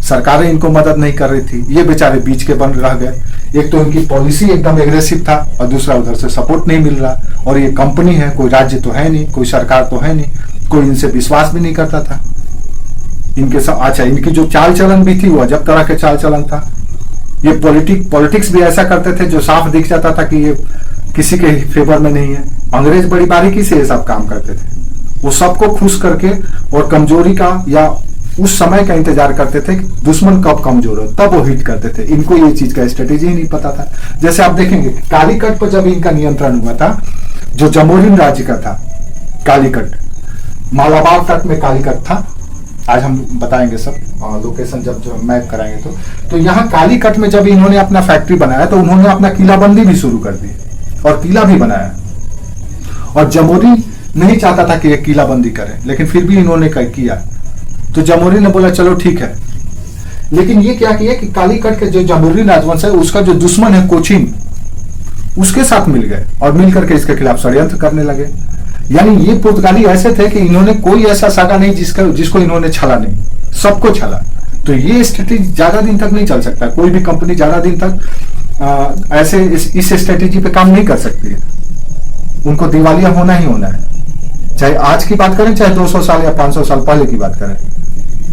सरकारें इनको मदद नहीं कर रही थी, ये बेचारे बीच के बन रह गए। एक तो इनकी पॉलिसी एकदम एग्रेसिव था और दूसरा उधर से सपोर्ट नहीं मिल रहा। और ये कंपनी है, कोई राज्य तो है नहीं, कोई सरकार तो है नहीं, कोई इनसे विश्वास भी नहीं करता था इनके सब। अच्छा, इनकी जो चाल चलन भी थी वो अजब तरह के चाल चलन था। ये पॉलिटिक्स भी ऐसा करते थे जो साफ दिख जाता था कि ये किसी के फेवर में नहीं है। अंग्रेज बड़ी बारीकी से ये सब काम करते थे, वो सबको खुश करके और कमजोरी का या उस समय का इंतजार करते थे कि दुश्मन कब कमजोर हो तब वो हिट करते थे। इनको ये चीज का स्ट्रेटेजी ही नहीं पता था। जैसे आप देखेंगे कालीकट पर जब इनका नियंत्रण हुआ था, जो जमोरिन राज्य का था कालीकट, मालाबार तक में कालीकट था। आज हम बताएंगे सब लोकेशन जब मैप कराएंगे तो यहाँ कालीकट में जब इन्होंने अपना फैक्ट्री बनाया तो उन्होंने अपना किलाबंदी भी शुरू कर दी और किला भी बनाया। और जमोरिन नहीं चाहता था कि ये किलाबंदी करे, लेकिन फिर भी इन्होंने किया। तो जमोरिन ने बोला चलो ठीक है। लेकिन ये क्या किया कि कालीकट के जो जमोरिन राजवंश है उसका जो दुश्मन है कोचिन, उसके साथ मिल गए और मिल करके इसके खिलाफ षड्यंत्र करने लगे। यानी ये पुर्तगाली ऐसे थे कि इन्होंने कोई ऐसा सागा नहीं जिसको इन्होंने छला नहीं, सबको छला। तो ये स्ट्रेटेजी ज्यादा दिन तक नहीं चल सकता। कोई भी कंपनी ज्यादा दिन तक ऐसे इस स्ट्रेटेजी पे काम नहीं कर सकती है। उनको दिवालिया होना ही होना है, चाहे आज की बात करें चाहे 200 साल या 500 साल पहले की बात करें।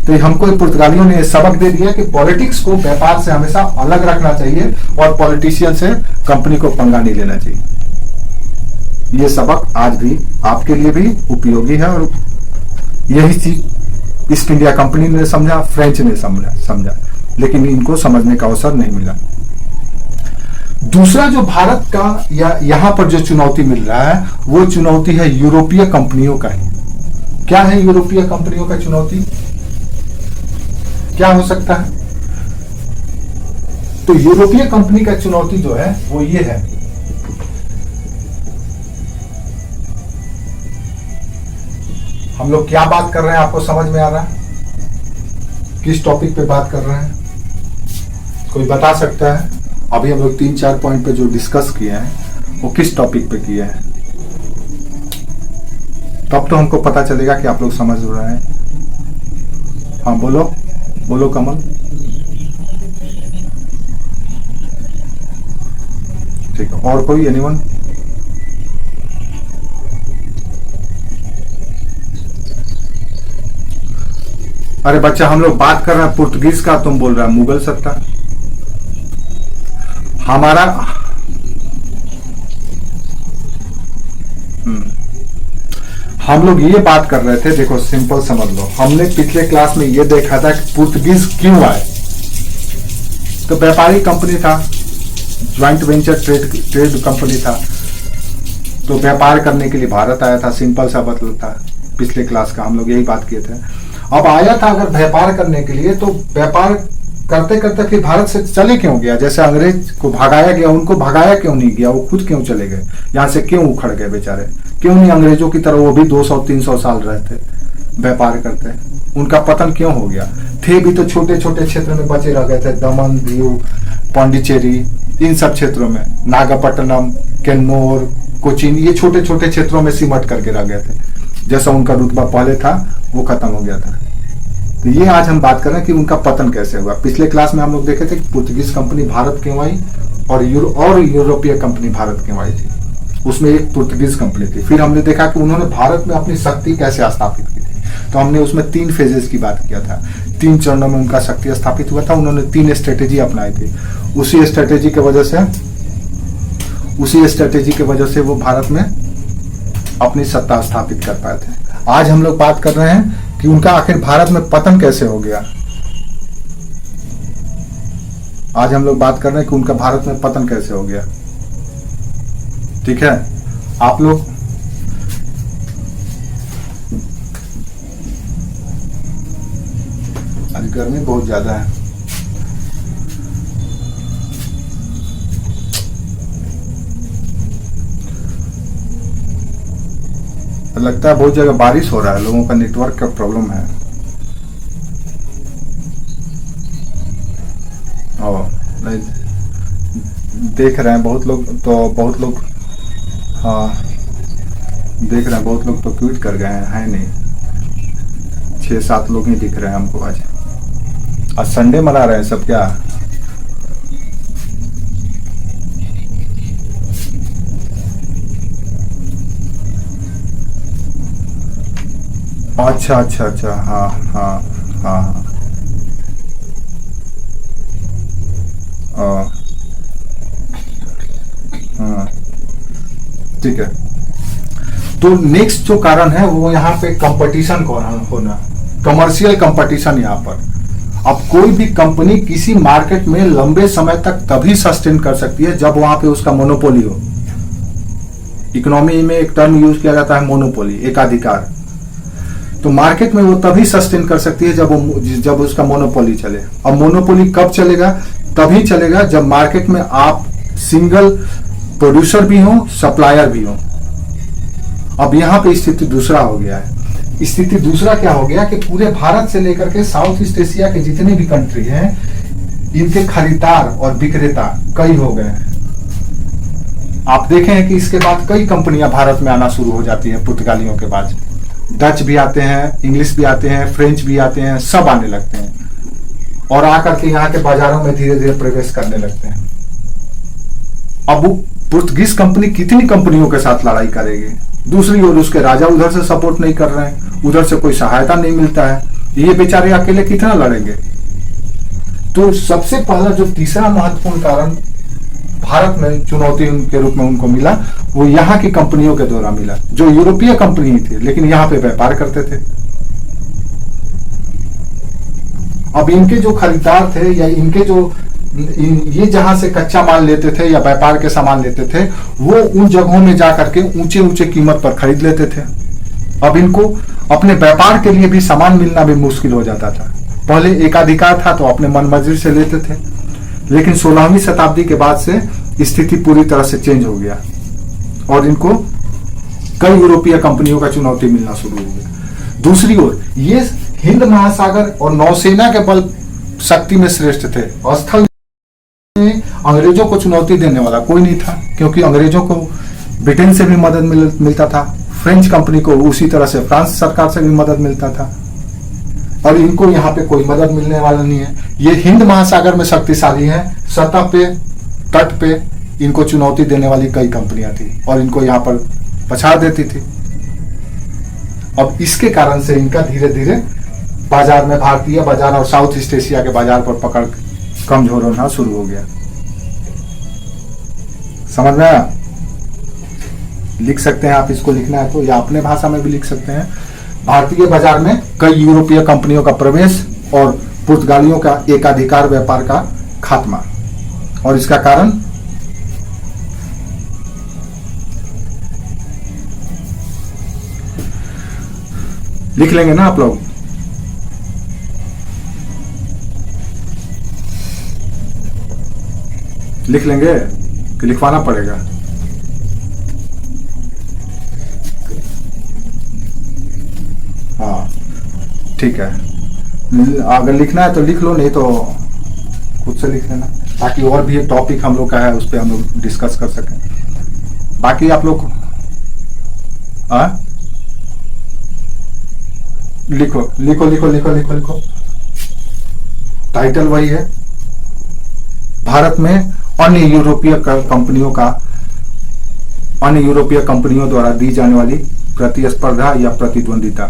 तो हमको पुर्तगालियों ने सबक दे दिया कि पॉलिटिक्स को व्यापार से हमेशा अलग रखना चाहिए और पॉलिटिशियन से कंपनी को पंगा नहीं लेना चाहिए। ये सबक आज भी आपके लिए भी उपयोगी है और यही चीज ईस्ट इंडिया कंपनी ने समझा, फ्रेंच ने समझा, लेकिन इनको समझने का अवसर नहीं मिला। दूसरा जो भारत का या यहां पर जो चुनौती मिल रहा है वो चुनौती है यूरोपीय कंपनियों का ही। क्या है यूरोपीय कंपनियों का चुनौती, क्या हो सकता है? तो यूरोपीय कंपनी का चुनौती जो है वो ये है, हम लोग क्या बात कर रहे हैं आपको समझ में आ रहा है? किस टॉपिक पे बात कर रहे हैं कोई बता सकता है? अभी हम लोग 3-4 पॉइंट पे जो डिस्कस किए हैं वो किस टॉपिक पे किए हैं, तब तो हमको पता चलेगा कि आप लोग समझ रहे हैं। हाँ बोलो बोलो कमल। ठीक है, और कोई एनीवन? अरे बच्चा हम लोग बात कर रहे हैं पुर्तगीज का, तुम बोल रहा है मुगल सत्ता। हमारा हम लोग ये बात कर रहे थे, देखो सिंपल समझ लो, हमने पिछले क्लास में ये देखा था कि पुर्तगीज क्यों आए। तो व्यापारी कंपनी था, ज्वाइंट वेंचर ट्रेड कंपनी था, तो व्यापार करने के लिए भारत आया था, सिंपल सा मतलब था। पिछले क्लास का हम लोग यही बात किए थे। अब आया था अगर व्यापार करने के लिए, तो व्यापार करते करते फिर भारत से चले क्यों गया? जैसे अंग्रेज को भगाया गया, उनको भगाया क्यों नहीं गया? वो खुद क्यों चले गए? यहाँ से क्यों उखड़ गए बेचारे? क्यों नहीं अंग्रेजों की तरह वो भी 200-300 साल रहते व्यापार करते? उनका पतन क्यों हो गया? थे भी तो छोटे छोटे क्षेत्र में बचे रह गए थे, दमन, दीव, पांडिचेरी, इन सब क्षेत्रों में, नागपट्टनम, किन्नौर, कोचीन, ये छोटे छोटे क्षेत्रों में सिमट करके रह गए थे। जैसा उनका रुतबा पहले था वो खत्म हो गया था। तो ये आज हम बात कर रहे हैं कि उनका पतन कैसे हुआ। पिछले क्लास में हम लोग देखे थे कि पुर्तगीज कंपनी भारत क्यों आई और यूरोपीय कंपनी भारत क्यों आई थी। उसमें एक पुर्तगीज कंपनी थी। फिर हमने देखा कि उन्होंने भारत में अपनी शक्ति कैसे स्थापित की थी। तो हमने उसमें 3 फेजेस की बात किया था, 3 चरणों में उनका शक्ति स्थापित हुआ था। उन्होंने 3 स्ट्रेटेजी अपनाई थी। उसी स्ट्रेटेजी की वजह से वो भारत में अपनी सत्ता स्थापित कर पाए थे। आज हम लोग बात कर रहे हैं कि उनका आखिर भारत में पतन कैसे हो गया। आज हम लोग बात कर रहे हैं कि उनका भारत में पतन कैसे हो गया। ठीक है, आप लोग आज गर्मी बहुत ज्यादा है। लगता है बहुत जगह बारिश हो रहा है, लोगों का नेटवर्क का प्रॉब्लम है। नहीं देख रहे हैं बहुत लोग, हाँ देख रहे हैं बहुत लोग तो ट्वीट कर गए हैं, है नहीं। 6-7 लोग ही दिख रहे हैं हमको आज। संडे मना रहे हैं सब क्या? अच्छा अच्छा अच्छा, हाँ हाँ हाँ हाँ हाँ, ठीक है। तो नेक्स्ट जो कारण है वो यहाँ पे कंपटीशन होना, कमर्शियल कंपटीशन यहाँ पर। अब कोई भी कंपनी किसी मार्केट में लंबे समय तक तभी सस्टेन कर सकती है जब वहां पे उसका मोनोपोली हो। इकोनॉमी में एक टर्म यूज किया जाता है मोनोपोली, एकाधिकार। तो मार्केट में वो तभी सस्टेन कर सकती है जब उसका मोनोपोली चले। अब मोनोपोली कब चलेगा? तभी चलेगा जब मार्केट में आप सिंगल प्रोड्यूसर भी हो, सप्लायर भी हो। अब यहाँ पे स्थिति दूसरा हो गया है। स्थिति दूसरा क्या हो गया कि पूरे भारत से लेकर के साउथ ईस्ट एशिया के जितने भी कंट्री हैं, इनके खरीदार और विक्रेता कई हो गए हैं। आप देखें कि इसके बाद कई कंपनियां भारत में आना शुरू हो जाती हैं। पुर्तगालियों के बाद डच भी आते हैं, इंग्लिश भी आते हैं, फ्रेंच भी आते हैं, सब आने लगते हैं और आकर के यहाँ के बाजारों में धीरे धीरे प्रवेश करने लगते हैं। अब वो पुर्तगीज कंपनी कितनी कंपनियों के साथ लड़ाई करेगी? दूसरी ओर उसके राजा उधर से सपोर्ट नहीं कर रहे हैं, उधर से कोई सहायता नहीं मिलता है, ये बेचारे अकेले कितना लड़ेंगे? तो सबसे पहला जो तीसरा महत्वपूर्ण कारण भारत में चुनौती के रूप में उनको मिला, वो यहाँ की कंपनियों के द्वारा मिला, जो यूरोपीय कंपनी ही थी लेकिन यहाँ पे व्यापार करते थे। अब इनके जो खरीदार थे या इनके जो ये जहां से कच्चा माल लेते थे या व्यापार के सामान लेते थे, वो उन जगहों में जाकर के ऊंचे ऊंचे कीमत पर खरीद लेते थे। अब इनको अपने व्यापार के लिए भी सामान मिलना भी मुश्किल हो जाता था। पहले एकाधिकार था तो अपने मनमर्जी से लेते थे, लेकिन 16वीं शताब्दी के बाद से स्थिति पूरी तरह से चेंज हो गया और इनको कई यूरोपीय कंपनियों का चुनौती मिलना शुरू हो गया। दूसरी ओर ये हिंद महासागर और नौसेना के बल शक्ति में श्रेष्ठ थे। स्थल में अंग्रेजों को चुनौती देने वाला कोई नहीं था, क्योंकि अंग्रेजों को ब्रिटेन से भी मदद मिलता था, फ्रेंच कंपनी को उसी तरह से फ्रांस सरकार से भी मदद मिलता था, और इनको यहाँ पे कोई मदद मिलने वाला नहीं है। ये हिंद महासागर में शक्तिशाली है, सतह पे तट पे इनको चुनौती देने वाली कई कंपनियां थी और इनको यहाँ पर पछाड़ देती थी। अब इसके कारण से इनका धीरे धीरे बाजार में, भारतीय बाजार और साउथ ईस्ट एशिया के बाजार पर पकड़ कमजोर होना शुरू हो गया। समझ में आया? लिख सकते हैं आप, इसको लिखना है तो, या अपने भाषा में भी लिख सकते हैं। भारतीय बाजार में कई यूरोपीय कंपनियों का प्रवेश और पुर्तगालियों का एकाधिकार व्यापार का खात्मा। और इसका कारण लिख लेंगे ना आप लोग? लिख लेंगे कि लिखवाना पड़ेगा? हाँ ठीक है, अगर लिखना है तो लिख लो, नहीं तो खुद से लिख लेना, ताकि और भी एक टॉपिक हम लोग का है उस पर हम लोग डिस्कस कर सकें। बाकी आप लोग लिखो लिखो लिखो लिखो लिखो लिखो। टाइटल वही है, भारत में अन्य यूरोपीय कंपनियों द्वारा दी जाने वाली प्रतिस्पर्धा या प्रतिद्वंदिता।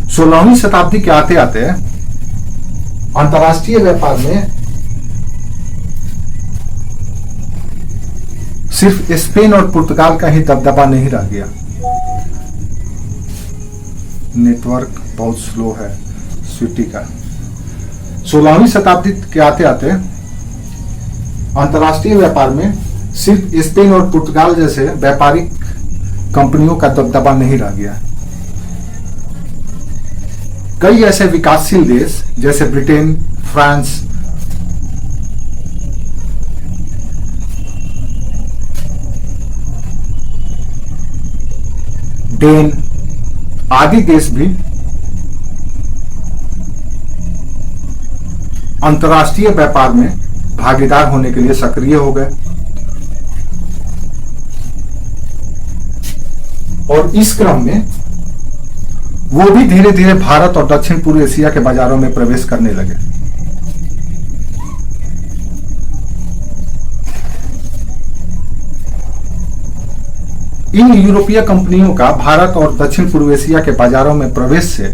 सोलहवीं शताब्दी के आते आते अंतर्राष्ट्रीय व्यापार में सिर्फ स्पेन और पुर्तगाल का ही दबदबा नहीं रह गया। नेटवर्क बहुत स्लो है स्वीटी का। 16वीं शताब्दी के आते आते अंतर्राष्ट्रीय व्यापार में सिर्फ स्पेन और पुर्तगाल जैसे व्यापारिक कंपनियों का दबदबा नहीं रह गया। कई ऐसे विकासशील देश जैसे ब्रिटेन, फ्रांस, डेन आदि देश भी अंतर्राष्ट्रीय व्यापार में भागीदार होने के लिए सक्रिय हो गए। और इस क्रम में वो भी धीरे धीरे भारत और दक्षिण पूर्व एशिया के बाजारों में प्रवेश करने लगे। इन यूरोपीय कंपनियों का भारत और दक्षिण पूर्व एशिया के बाजारों में प्रवेश से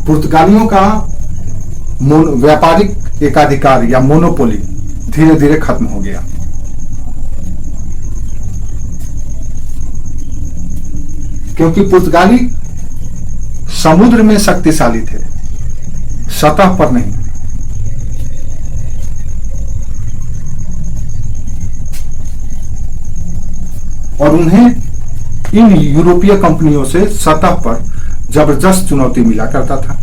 पुर्तगालियों का व्यापारिक एकाधिकार या मोनोपोली धीरे धीरे खत्म हो गया। क्योंकि पुर्तगाली समुद्र में शक्तिशाली थे, सतह पर नहीं। और उन्हें इन यूरोपीय कंपनियों से सतह पर जबरदस्त चुनौती मिला करता था।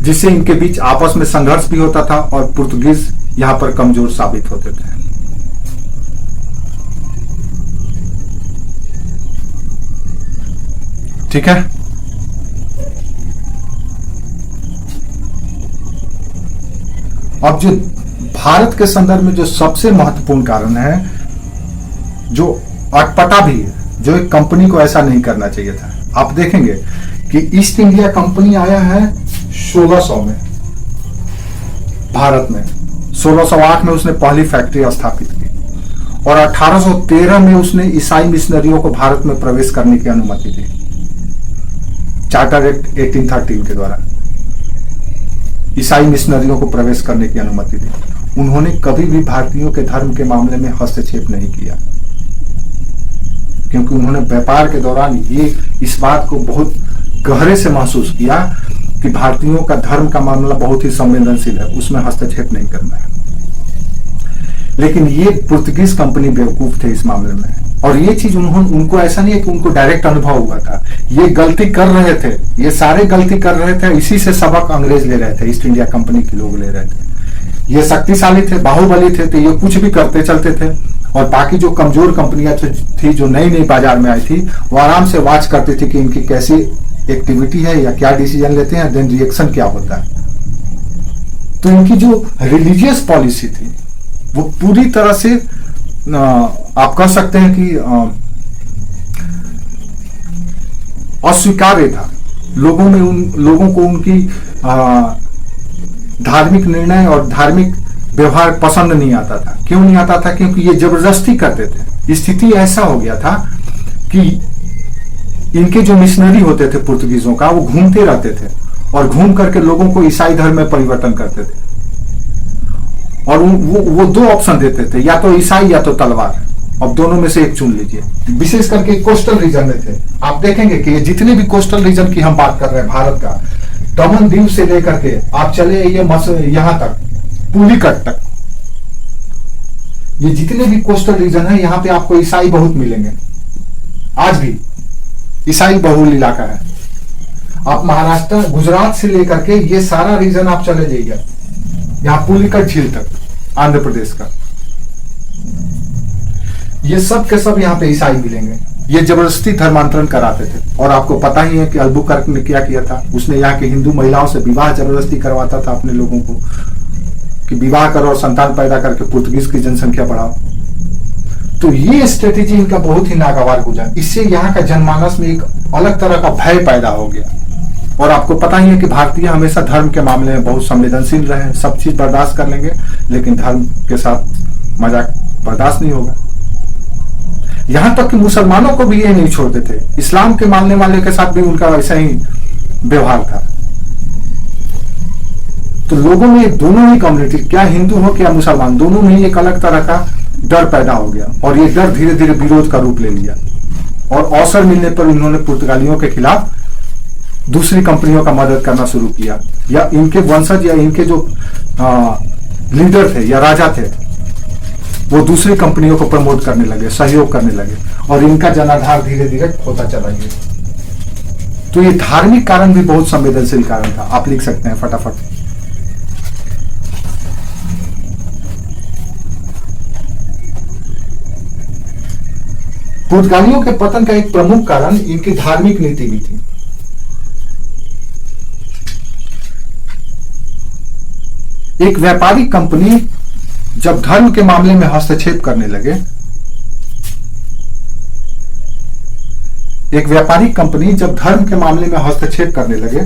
जिससे इनके बीच आपस में संघर्ष भी होता था और पुर्तगीज यहां पर कमजोर साबित होते थे। ठीक है, अब जो भारत के संदर्भ में जो सबसे महत्वपूर्ण कारण है, जो अटपटा भी है, जो एक कंपनी को ऐसा नहीं करना चाहिए था। आप देखेंगे कि ईस्ट इंडिया कंपनी आया है 1600 में भारत में, 1608 में उसने पहली फैक्ट्री स्थापित की और 1813 में उसने ईसाई मिशनरियों को भारत में प्रवेश करने की अनुमति दी, चार्टर एक्ट 1813 के द्वारा ईसाई मिशनरियों को प्रवेश करने की अनुमति दी। उन्होंने कभी भी भारतीयों के धर्म के मामले में हस्तक्षेप नहीं किया, क्योंकि उन्होंने व्यापार के दौरान ये इस बात को बहुत गहरे से महसूस किया कि भारतीयों का धर्म का मामला बहुत ही संवेदनशील है, उसमें हस्तक्षेप नहीं करना है। लेकिन ये पुर्तगीज कंपनी बेवकूफ थे इस मामले में, और ये चीज उनको ऐसा नहीं है कि उनको डायरेक्ट अनुभव हुआ था, ये गलती कर रहे थे, ये सारे गलती कर रहे थे, इसी से सबक अंग्रेज ले रहे थे, ईस्ट इंडिया कंपनी के लोग ले रहे थे। ये शक्तिशाली थे, बाहुबली थे, तो ये कुछ भी करते चलते थे, और बाकी जो कमजोर कंपनियां थी जो नई नई बाजार में आई थी, वो आराम से वॉच करती थी कि इनकी कैसी एक्टिविटी है या क्या डिसीजन लेते हैं, देन रिएक्शन क्या होता है। तो इनकी जो रिलीजियस पॉलिसी थी वो पूरी तरह से आप कह सकते हैं कि अस्वीकार्य था। लोगों को उनकी धार्मिक निर्णय और धार्मिक व्यवहार पसंद नहीं आता था। क्यों नहीं आता था? क्योंकि ये जबरदस्ती करते थे। स्थिति ऐसा हो गया था कि इनके जो मिशनरी होते थे पुर्तगीजों का, वो घूमते रहते थे और घूम करके लोगों को ईसाई धर्म में परिवर्तन करते थे, और वो दो ऑप्शन देते थे, या तो ईसाई या तो तलवार। अब दोनों में से एक चुन लीजिए। विशेष करके कोस्टल रीजन में थे। आप देखेंगे कि ये जितने भी कोस्टल रीजन की हम बात कर रहे हैं भारत का, दमन दीव से लेकर के आप चले ये यहां तक पुलिकट तक, ये जितने भी कोस्टल रीजन है, यहां पे आपको ईसाई बहुत मिलेंगे। आज भी ईसाई बहुल इलाका है। आप महाराष्ट्र, गुजरात से लेकर के ये सारा रीजन आप चले जाइए, यहां पुलिकट झील तक, आंध्र प्रदेश का, ये सब के सब यहाँ पे ईसाई मिलेंगे। ये जबरदस्ती धर्मांतरण कराते थे। और आपको पता ही है कि अल्बुकर्क ने क्या किया था। उसने यहाँ के हिंदू महिलाओं से विवाह जबरदस्ती करवाता था अपने लोगों को, कि विवाह करो और संतान पैदा करके पुर्तगीज की जनसंख्या बढ़ाओ। तो ये स्ट्रेटेजी इनका बहुत ही नागवार गुजरा। इससे यहाँ का जनमानस में एक अलग तरह का भय पैदा हो गया। और आपको पता ही है कि भारतीय हमेशा धर्म के मामले में बहुत संवेदनशील रहे। सब चीज बर्दाश्त कर लेंगे, लेकिन धर्म के साथ मजाक बर्दाश्त नहीं होगा। यहां तक कि मुसलमानों को भी ये नहीं छोड़ते थे। इस्लाम के मानने वाले के साथ भी उनका वैसा ही व्यवहार था। तो लोगों में दोनों ही कम्युनिटी, क्या हिंदू हो क्या मुसलमान, दोनों में ही एक अलग तरह का डर पैदा हो गया। और ये डर धीरे धीरे विरोध का रूप ले लिया। और अवसर मिलने पर उन्होंने पुर्तगालियों के खिलाफ दूसरी कंपनियों का मदद करना शुरू किया, या इनके वंशज या इनके जो लीडर थे या राजा थे, वो दूसरी कंपनियों को प्रमोट करने लगे, सहयोग करने लगे, और इनका जनाधार धीरे धीरे होता चला गया। तो ये धार्मिक कारण भी बहुत संवेदनशील कारण था। आप लिख सकते हैं फटाफट। पुर्तगालियों के पतन का एक प्रमुख कारण इनकी धार्मिक नीति भी थी। एक व्यापारिक कंपनी जब धर्म के मामले में हस्तक्षेप करने लगे, एक व्यापारिक कंपनी जब धर्म के मामले में हस्तक्षेप करने लगे,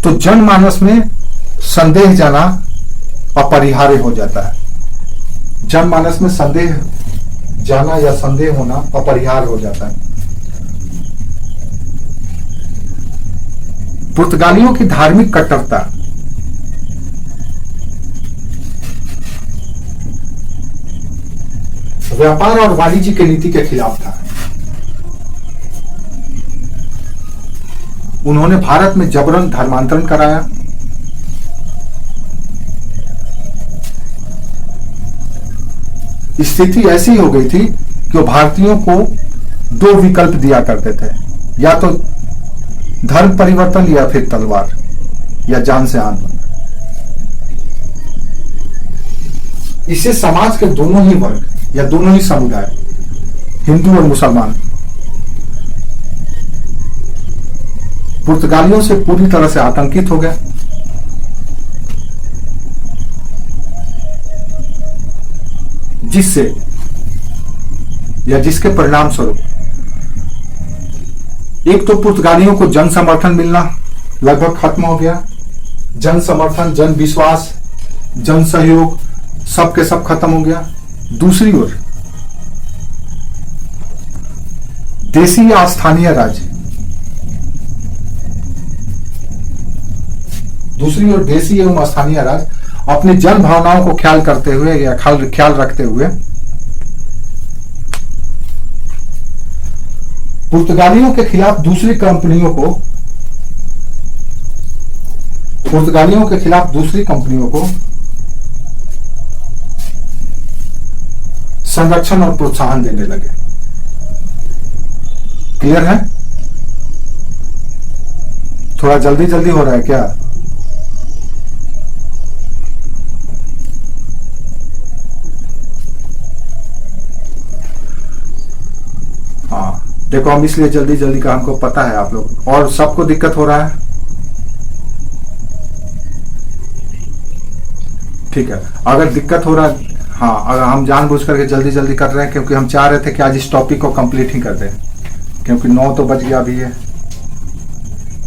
तो जनमानस में संदेह जाना अपरिहार्य हो जाता है। जनमानस में संदेह जाना या संदेह होना अपरिहार्य हो जाता है। पुर्तगालियों की धार्मिक कट्टरता व्यापार और वाणिज्य की नीति के खिलाफ था। उन्होंने भारत में जबरन धर्मांतरण कराया। स्थिति ऐसी हो गई थी कि वो भारतीयों को दो विकल्प दिया करते थे, या तो धर्म परिवर्तन या फिर तलवार या जान से हाथ धोना। इससे समाज के दोनों ही वर्ग या दोनों ही समुदाय, हिंदू और मुसलमान, पुर्तगालियों से पूरी तरह से आतंकित हो गया। जिससे या जिसके परिणाम स्वरूप एक तो पुर्तगालियों को जन समर्थन मिलना लगभग खत्म हो गया। जन समर्थन, जन विश्वास, जन सहयोग सब के सब खत्म हो गया। दूसरी ओर देसी या स्थानीय राज्य, दूसरी ओर देसी एवं स्थानीय राज्य अपनी जन भावनाओं को ख्याल करते हुए या ख्याल रखते हुए पुर्तगालियों के खिलाफ दूसरी कंपनियों को संरक्षण और प्रोत्साहन देने लगे। क्लियर है? थोड़ा जल्दी जल्दी हो रहा है क्या? हाँ, देखो हम इसलिए जल्दी जल्दी का, हमको पता है आप लोग और सबको दिक्कत हो रहा है। ठीक है, अगर दिक्कत हो रहा है, हाँ, अगर हम जानबूझ करके जल्दी जल्दी कर रहे हैं क्योंकि हम चाह रहे थे कि आज इस टॉपिक को कंप्लीट ही कर दें, क्योंकि 9 तो बज गया अभी है,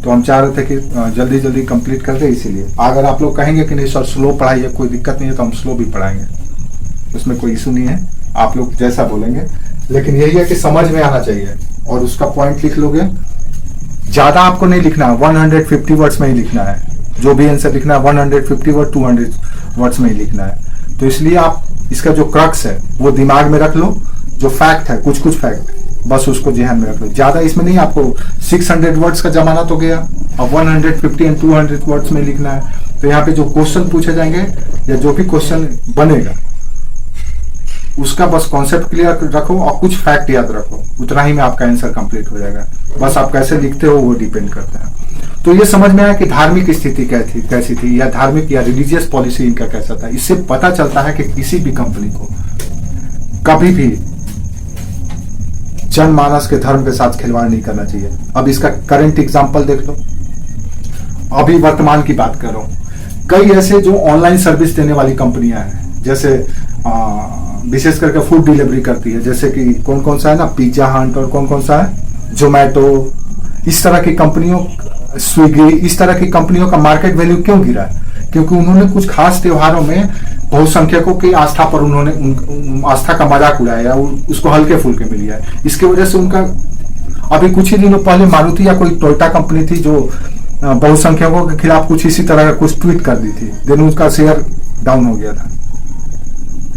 तो हम चाह रहे थे कि जल्दी जल्दी कंप्लीट कर दें। इसीलिए अगर आप लोग कहेंगे कि नहीं सर स्लो पढ़ाइए, कोई दिक्कत नहीं है, तो हम स्लो भी पढ़ाएंगे, उसमें कोई इशू नहीं है, आप लोग जैसा बोलेंगे। लेकिन यही है कि समझ में आना चाहिए और उसका पॉइंट लिख लोगे। ज्यादा आपको नहीं लिखना है, 150 वर्ड्स में ही लिखना है। जो भी आंसर लिखना है 150 वर्ड 200 वर्ड्स में ही लिखना है। तो इसलिए आप इसका जो क्रक्स है वो दिमाग में रख लो। जो फैक्ट है, कुछ फैक्ट, बस उसको ध्यान में रख लो। ज्यादा इसमें नहीं, आपको 600 वर्ड्स का जमाना तो गया, अब 150 और 200 वर्ड्स में लिखना है। तो यहाँ पे जो क्वेश्चन पूछे जाएंगे या जो भी क्वेश्चन बनेगा उसका बस कॉन्सेप्ट क्लियर रखो और कुछ फैक्ट याद रखो, उतना ही में आपका आंसर कंप्लीट हो जाएगा। बस आप कैसे लिखते हो वो डिपेंड करता है। तो ये समझ में आया कि धार्मिक स्थिति कैसी थी या धार्मिक या रिलीजियस पॉलिसी इनका कैसा था। इससे पता चलता है कि किसी भी कंपनी को कभी भी जनमानस के धर्म के साथ खिलवाड़ नहीं करना चाहिए। अब इसका करंट एग्जांपल देख लो, अभी वर्तमान की बात कर रहा हूं। कई ऐसे जो ऑनलाइन सर्विस देने वाली कंपनियां हैं, जैसे विशेष करके फूड डिलीवरी करती है, जैसे कि कौन सा है ना, पिज्जा हंट, और कौन सा है जोमेटो, इस तरह की कंपनियों, स्विगी, इस तरह की कंपनियों का मार्केट वैल्यू क्यों गिरा है? क्योंकि उन्होंने कुछ खास त्योहारों में बहुसंख्यकों की आस्था पर उन्होंने आस्था का मजाक उड़ाया, उसको हल्के फुल्के में लिया। इसकी वजह से उनका, अभी कुछ ही दिनों पहले मारुति या कोई टोयोटा कंपनी थी जो बहुसंख्यकों के खिलाफ कुछ इसी तरह का कुछ ट्वीट कर दी थी, देन उसका शेयर डाउन हो गया था।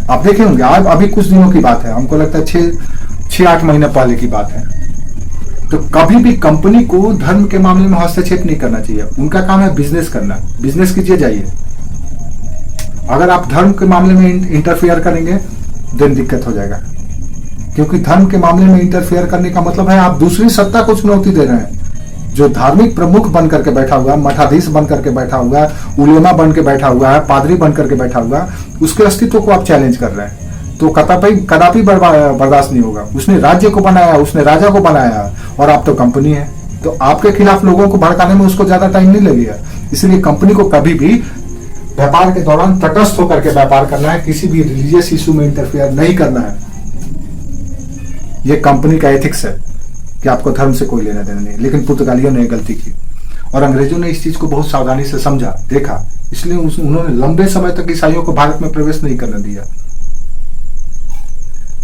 आप देखे होंगे, अभी कुछ दिनों की बात है, हमको लगता है 6-8 महीने पहले की बात है। तो कभी भी कंपनी को धर्म के मामले में हस्तक्षेप नहीं करना चाहिए। उनका काम है बिजनेस करना, बिजनेस कीजिए जाइए। अगर आप धर्म के मामले में इंटरफेयर करेंगे देन दिक्कत हो जाएगा, क्योंकि धर्म के मामले में इंटरफेयर करने का मतलब है आप दूसरी सत्ता को चुनौती दे रहे हैं। जो धार्मिक प्रमुख बन करके बैठा हुआ है, मठाधीश बन करके बैठा हुआ है, उलेमा बन के बैठा हुआ है, पादरी बन करके बैठा हुआ है, उसके अस्तित्व को आप चैलेंज कर रहे हैं, तो कदापि बर्दाश्त नहीं होगा। उसने राज्य को बनाया, उसने राजा को बनाया, और आप तो कंपनी है, तो आपके खिलाफ लोगों को भड़काने में उसको ज्यादा टाइम नहीं लगेगा। इसलिए कंपनी को कभी भी व्यापार के दौरान तटस्थ होकर के व्यापार करना है, किसी भी रिलीजियस इशू में इंटरफेयर नहीं करना है। ये कंपनी का एथिक्स है कि आपको धर्म से कोई लेना देना नहीं। लेकिन पुर्तगालियों ने गलती की और अंग्रेजों ने इस चीज को बहुत सावधानी से समझा, देखा, इसलिए उन्होंने लंबे समय तक ईसाइयों को भारत में प्रवेश नहीं करने दिया।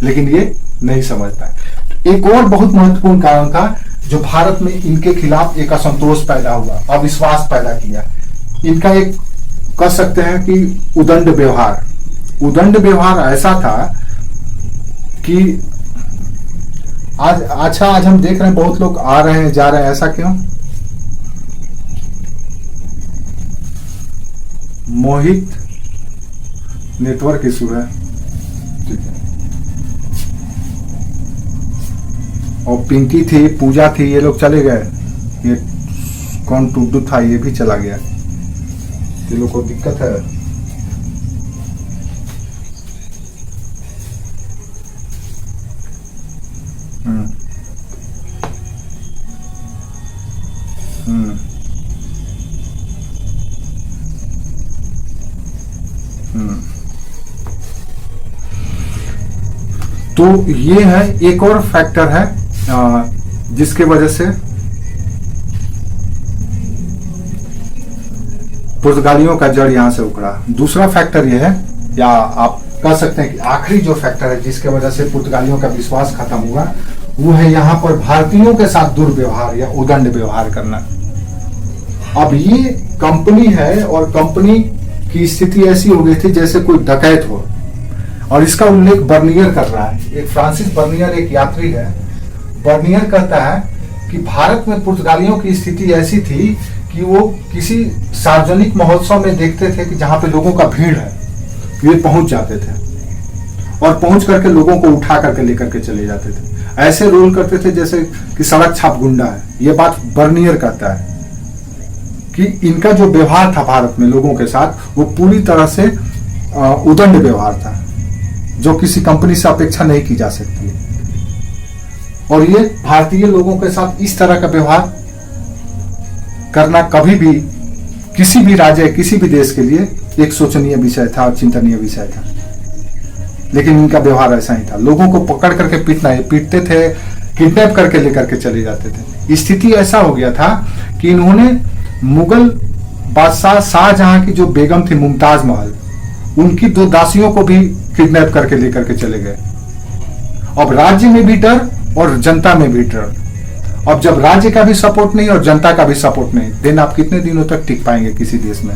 लेकिन ये नहीं समझता है। एक और बहुत महत्वपूर्ण कारण था जो भारत में इनके खिलाफ एक असंतोष पैदा हुआ, अविश्वास पैदा किया। इनका एक कह सकते हैं कि उदंड व्यवहार ऐसा था कि आज हम देख रहे हैं बहुत लोग आ रहे हैं जा रहे हैं, ऐसा क्यों? मोहित नेटवर्क इशू है, ठीक है। और पिंकी थी, पूजा थी, ये लोग चले गए। ये कौन टुड्डू था, ये भी चला गया। ये लोग को दिक्कत है। तो ये है, एक और फैक्टर है जिसके वजह से पुर्तगालियों का जड़ यहां से उखड़ा। दूसरा फैक्टर यह है, या आप कह सकते हैं कि आखिरी जो फैक्टर है जिसके वजह से पुर्तगालियों का विश्वास खत्म हुआ, वो है यहां पर भारतीयों के साथ दुर्व्यवहार या उदंड व्यवहार करना। अब ये कंपनी है और कंपनी की स्थिति ऐसी हो गई थी जैसे कोई डकैत हो, और इसका उल्लेख बर्नियर कर रहा है। एक फ्रांसिस बर्नियर एक यात्री है। बर्नियर कहता है कि भारत में पुर्तगालियों की स्थिति ऐसी थी कि वो किसी सार्वजनिक महोत्सव में देखते थे कि जहां पे लोगों का भीड़ है, ये पहुंच जाते थे और पहुंच करके लोगों को उठा करके लेकर के चले जाते थे। ऐसे रोल करते थे जैसे कि सड़क छाप गुंडा है। ये बात बर्नियर कहता है कि इनका जो व्यवहार था भारत में लोगों के साथ, वो पूरी तरह से उदंड व्यवहार था, जो किसी कंपनी से अपेक्षा नहीं की जा सकती है। और ये भारतीय लोगों के साथ इस तरह का व्यवहार करना कभी भी किसी भी राज्य, किसी भी देश के लिए एक शोचनीय विषय था और चिंतनीय विषय था। लेकिन इनका व्यवहार ऐसा ही था। लोगों को पकड़ करके पीटते थे, किडनैप करके लेकर के चले जाते थे। स्थिति ऐसा हो गया था कि इन्होंने मुगल बादशाह शाहजहां की जो बेगम थी मुमताज महल, उनकी 2 दासियों को भी किडनैप करके लेकर के चले गए। अब राज्य में भी डर और जनता में भी डर। अब जब राज्य का भी सपोर्ट नहीं और जनता का भी सपोर्ट नहीं, देन आप कितने दिनों तक टिक पाएंगे किसी देश में?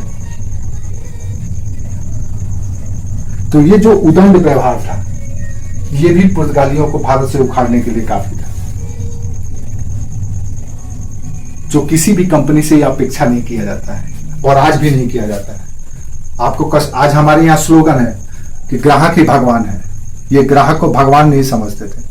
तो ये जो उदंड व्यवहार था, ये भी पुर्तगालियों को भारत से उखाड़ने के लिए काफी था, जो किसी भी कंपनी से यह अपेक्षा नहीं किया जाता है और आज भी नहीं किया जाता है। आपको आज हमारे यहाँ स्लोगन है कि ग्राहक ही भगवान है। ये ग्राहक को भगवान नहीं समझते थे,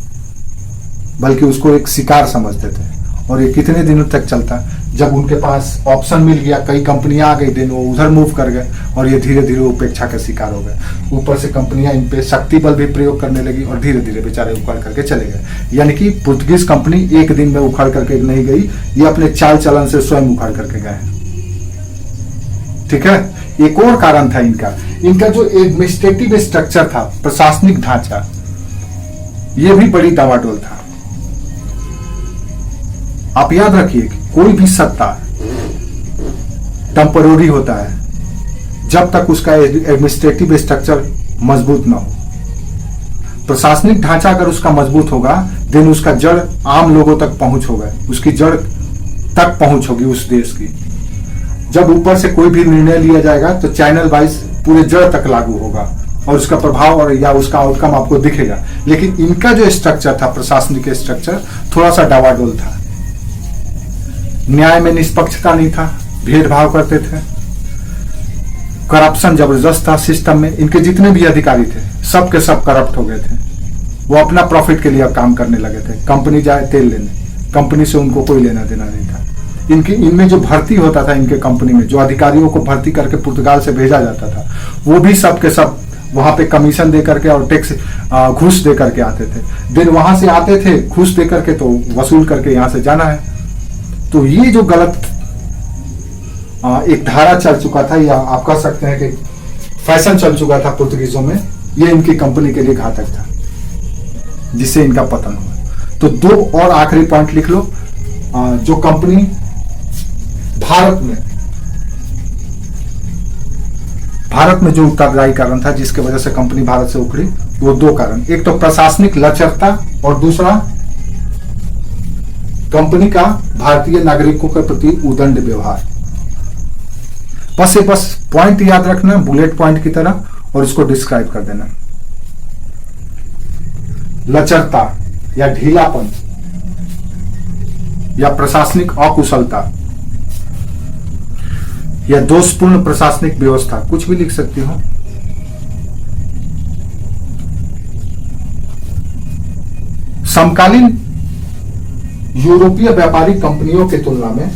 बल्कि उसको एक शिकार समझते थे। और ये कितने दिनों तक चलता? जब उनके पास ऑप्शन मिल गया, कई कंपनियां आ गई, दिन वो उधर मूव कर गए और ये धीरे धीरे उपेक्षा का शिकार हो गए। ऊपर से कंपनियां इन पे शक्ति बल भी प्रयोग करने लगी और धीरे धीरे बेचारे उखड़ करके चले गए। यानी कि पुर्तगीज कंपनी एक दिन में उखड़ करके नहीं गई, ये अपने चाल चलन से स्वयं उखड़ करके गए। ठीक है। एक और कारण था इनका जो एडमिनिस्ट्रेटिव स्ट्रक्चर था, प्रशासनिक ढांचा, ये भी बड़ी डावाडोल था। आप याद रखिए कि कोई भी सत्ता टेम्पररी होता है जब तक उसका एडमिनिस्ट्रेटिव स्ट्रक्चर मजबूत ना हो। प्रशासनिक ढांचा अगर उसका मजबूत होगा, देन उसका जड़ आम लोगों तक पहुंच होगा, उसकी जड़ तक पहुंच होगी उस देश की। जब ऊपर से कोई भी निर्णय लिया जाएगा तो चैनल वाइज पूरे जड़ तक लागू होगा और उसका प्रभाव और या उसका आउटकम आपको दिखेगा। लेकिन इनका जो स्ट्रक्चर था, प्रशासनिक स्ट्रक्चर, थोड़ा सा डावाडोल था। न्याय में निष्पक्षता नहीं था, भेदभाव करते थे, करप्शन जबरदस्त था सिस्टम में। इनके जितने भी अधिकारी थे सब के सब करप्ट हो गए थे। वो अपना प्रॉफिट के लिए अब काम करने लगे थे। कंपनी जाए तेल लेने, कंपनी से उनको कोई लेना देना नहीं था। इनके इनमें जो भर्ती होता था इनके कंपनी में, जो अधिकारियों को भर्ती करके पुर्तगाल से भेजा जाता था, वो भी सब के सब वहां पे कमीशन दे करके और टैक्स घूस दे करके आते थे। देन वहां से आते थे घूस दे करके, तो वसूल करके यहां से जाना है। तो ये जो गलत एक धारा चल चुका था, या आप कह सकते हैं कि फैशन चल चुका था पुर्तगीजों में, ये इनकी कंपनी के लिए घातक था, जिससे इनका पतन हुआ। तो दो और आखिरी पॉइंट लिख लो। जो कंपनी भारत में जो उत्तरदायी कारण था जिसके वजह से कंपनी भारत से उखड़ी, वो दो कारण, एक तो प्रशासनिक लचरता और दूसरा कंपनी का भारतीय नागरिकों के प्रति उदंड व्यवहार। बस पॉइंट याद रखना बुलेट पॉइंट की तरह, और इसको डिस्क्राइब कर देना। लचरता या ढीलापन या प्रशासनिक अकुशलता या दोषपूर्ण प्रशासनिक व्यवस्था, कुछ भी लिख सकती हो। समकालीन यूरोपीय व्यापारिक कंपनियों की तुलना में,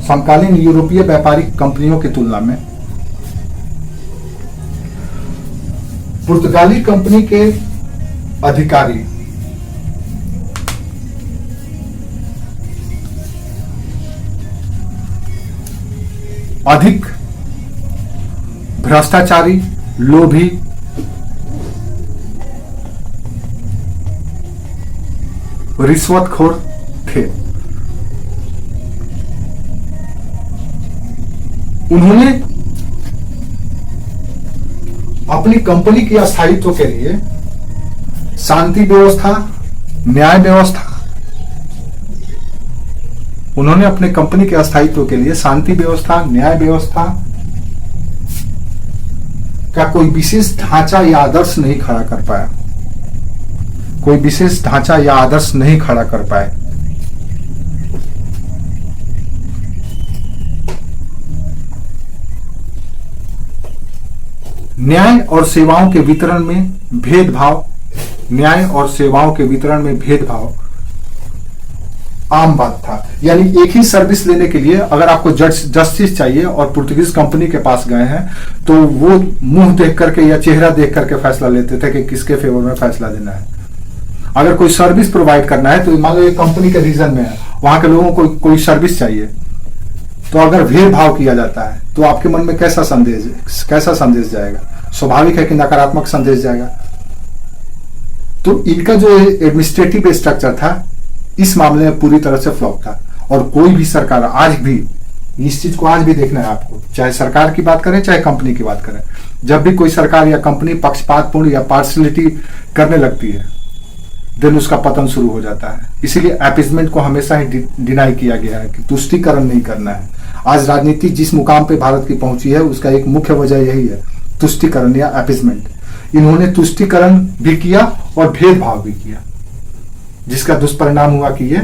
समकालीन यूरोपीय व्यापारिक कंपनियों की तुलना में पुर्तगाली कंपनी के अधिकारी अधिक भ्रष्टाचारी, लोभी, रिश्वतखोर थे। उन्होंने अपनी कंपनी के स्थायित्व के लिए शांति व्यवस्था, न्याय व्यवस्था, उन्होंने अपने कंपनी के स्थायित्व के लिए शांति व्यवस्था, न्याय व्यवस्था का कोई विशेष ढांचा या आदर्श नहीं खड़ा कर पाया, कोई विशेष ढांचा या आदर्श नहीं खड़ा कर पाए। न्याय और सेवाओं के वितरण में भेदभाव, न्याय और सेवाओं के वितरण में भेदभाव आम बात था। यानी एक ही सर्विस लेने के लिए अगर आपको जस्टिस चाहिए और पुर्तगीज कंपनी के पास गए हैं, तो वो मुंह देख करके या चेहरा देख करके फैसला लेते थे कि किसके फेवर में फैसला देना है। अगर कोई सर्विस प्रोवाइड करना है, तो मान लो एक कंपनी के रीजन में है, वहां के लोगों को कोई सर्विस चाहिए, तो अगर भेदभाव किया जाता है तो आपके मन में कैसा संदेश जाएगा? स्वाभाविक है कि नकारात्मक संदेश जाएगा। तो इनका जो एडमिनिस्ट्रेटिव स्ट्रक्चर था इस मामले में पूरी तरह से फ्लॉप था। और कोई भी सरकार आज भी, इस चीज को आज भी देखना है आपको, चाहे सरकार की बात करें चाहे कंपनी की बात करें, जब भी कोई सरकार या कंपनी पक्षपातपूर्ण या पार्शलिटी करने लगती है, देन उसका पतन शुरू हो जाता है। इसीलिए अपीजमेंट को हमेशा ही डिनाई किया गया है कि तुष्टीकरण नहीं करना है। आज राजनीति जिस मुकाम पे भारत की पहुंची है, उसका एक मुख्य वजह यही है, तुष्टीकरण या अपीजमेंट। इन्होंने तुष्टीकरण भी किया और भेदभाव भी किया, जिसका दुष्परिणाम हुआ कि ये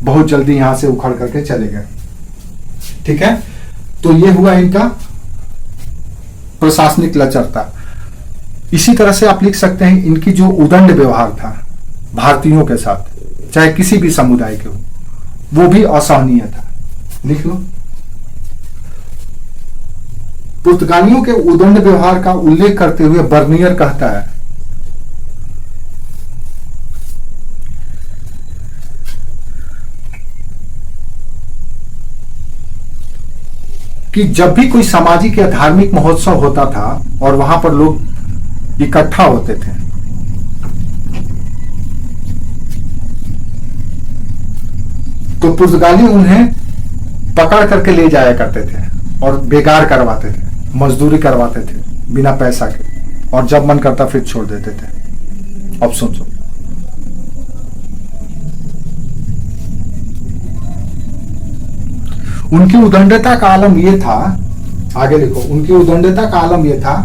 बहुत जल्दी यहां से उखड़ करके चले गए। ठीक है, तो ये हुआ इनका प्रशासनिक लचरता। इसी तरह से आप लिख सकते हैं इनकी जो उदंड व्यवहार था भारतीयों के साथ, चाहे किसी भी समुदाय के हो, वो भी असहनीय था। लिख लो। पुर्तगालियों के उदंड व्यवहार का उल्लेख करते हुए बर्नियर कहता है कि जब भी कोई सामाजिक या धार्मिक महोत्सव होता था और वहां पर लोग इकट्ठा होते थे, तो पुर्तगाली उन्हें पकड़ करके ले जाया करते थे और बेगार करवाते थे, मजदूरी करवाते थे बिना पैसा के, और जब मन करता फिर छोड़ देते थे। अब सोचो, उनकी उदंडता का आलम यह था, आगे लिखो, उनकी उदंडता का आलम यह था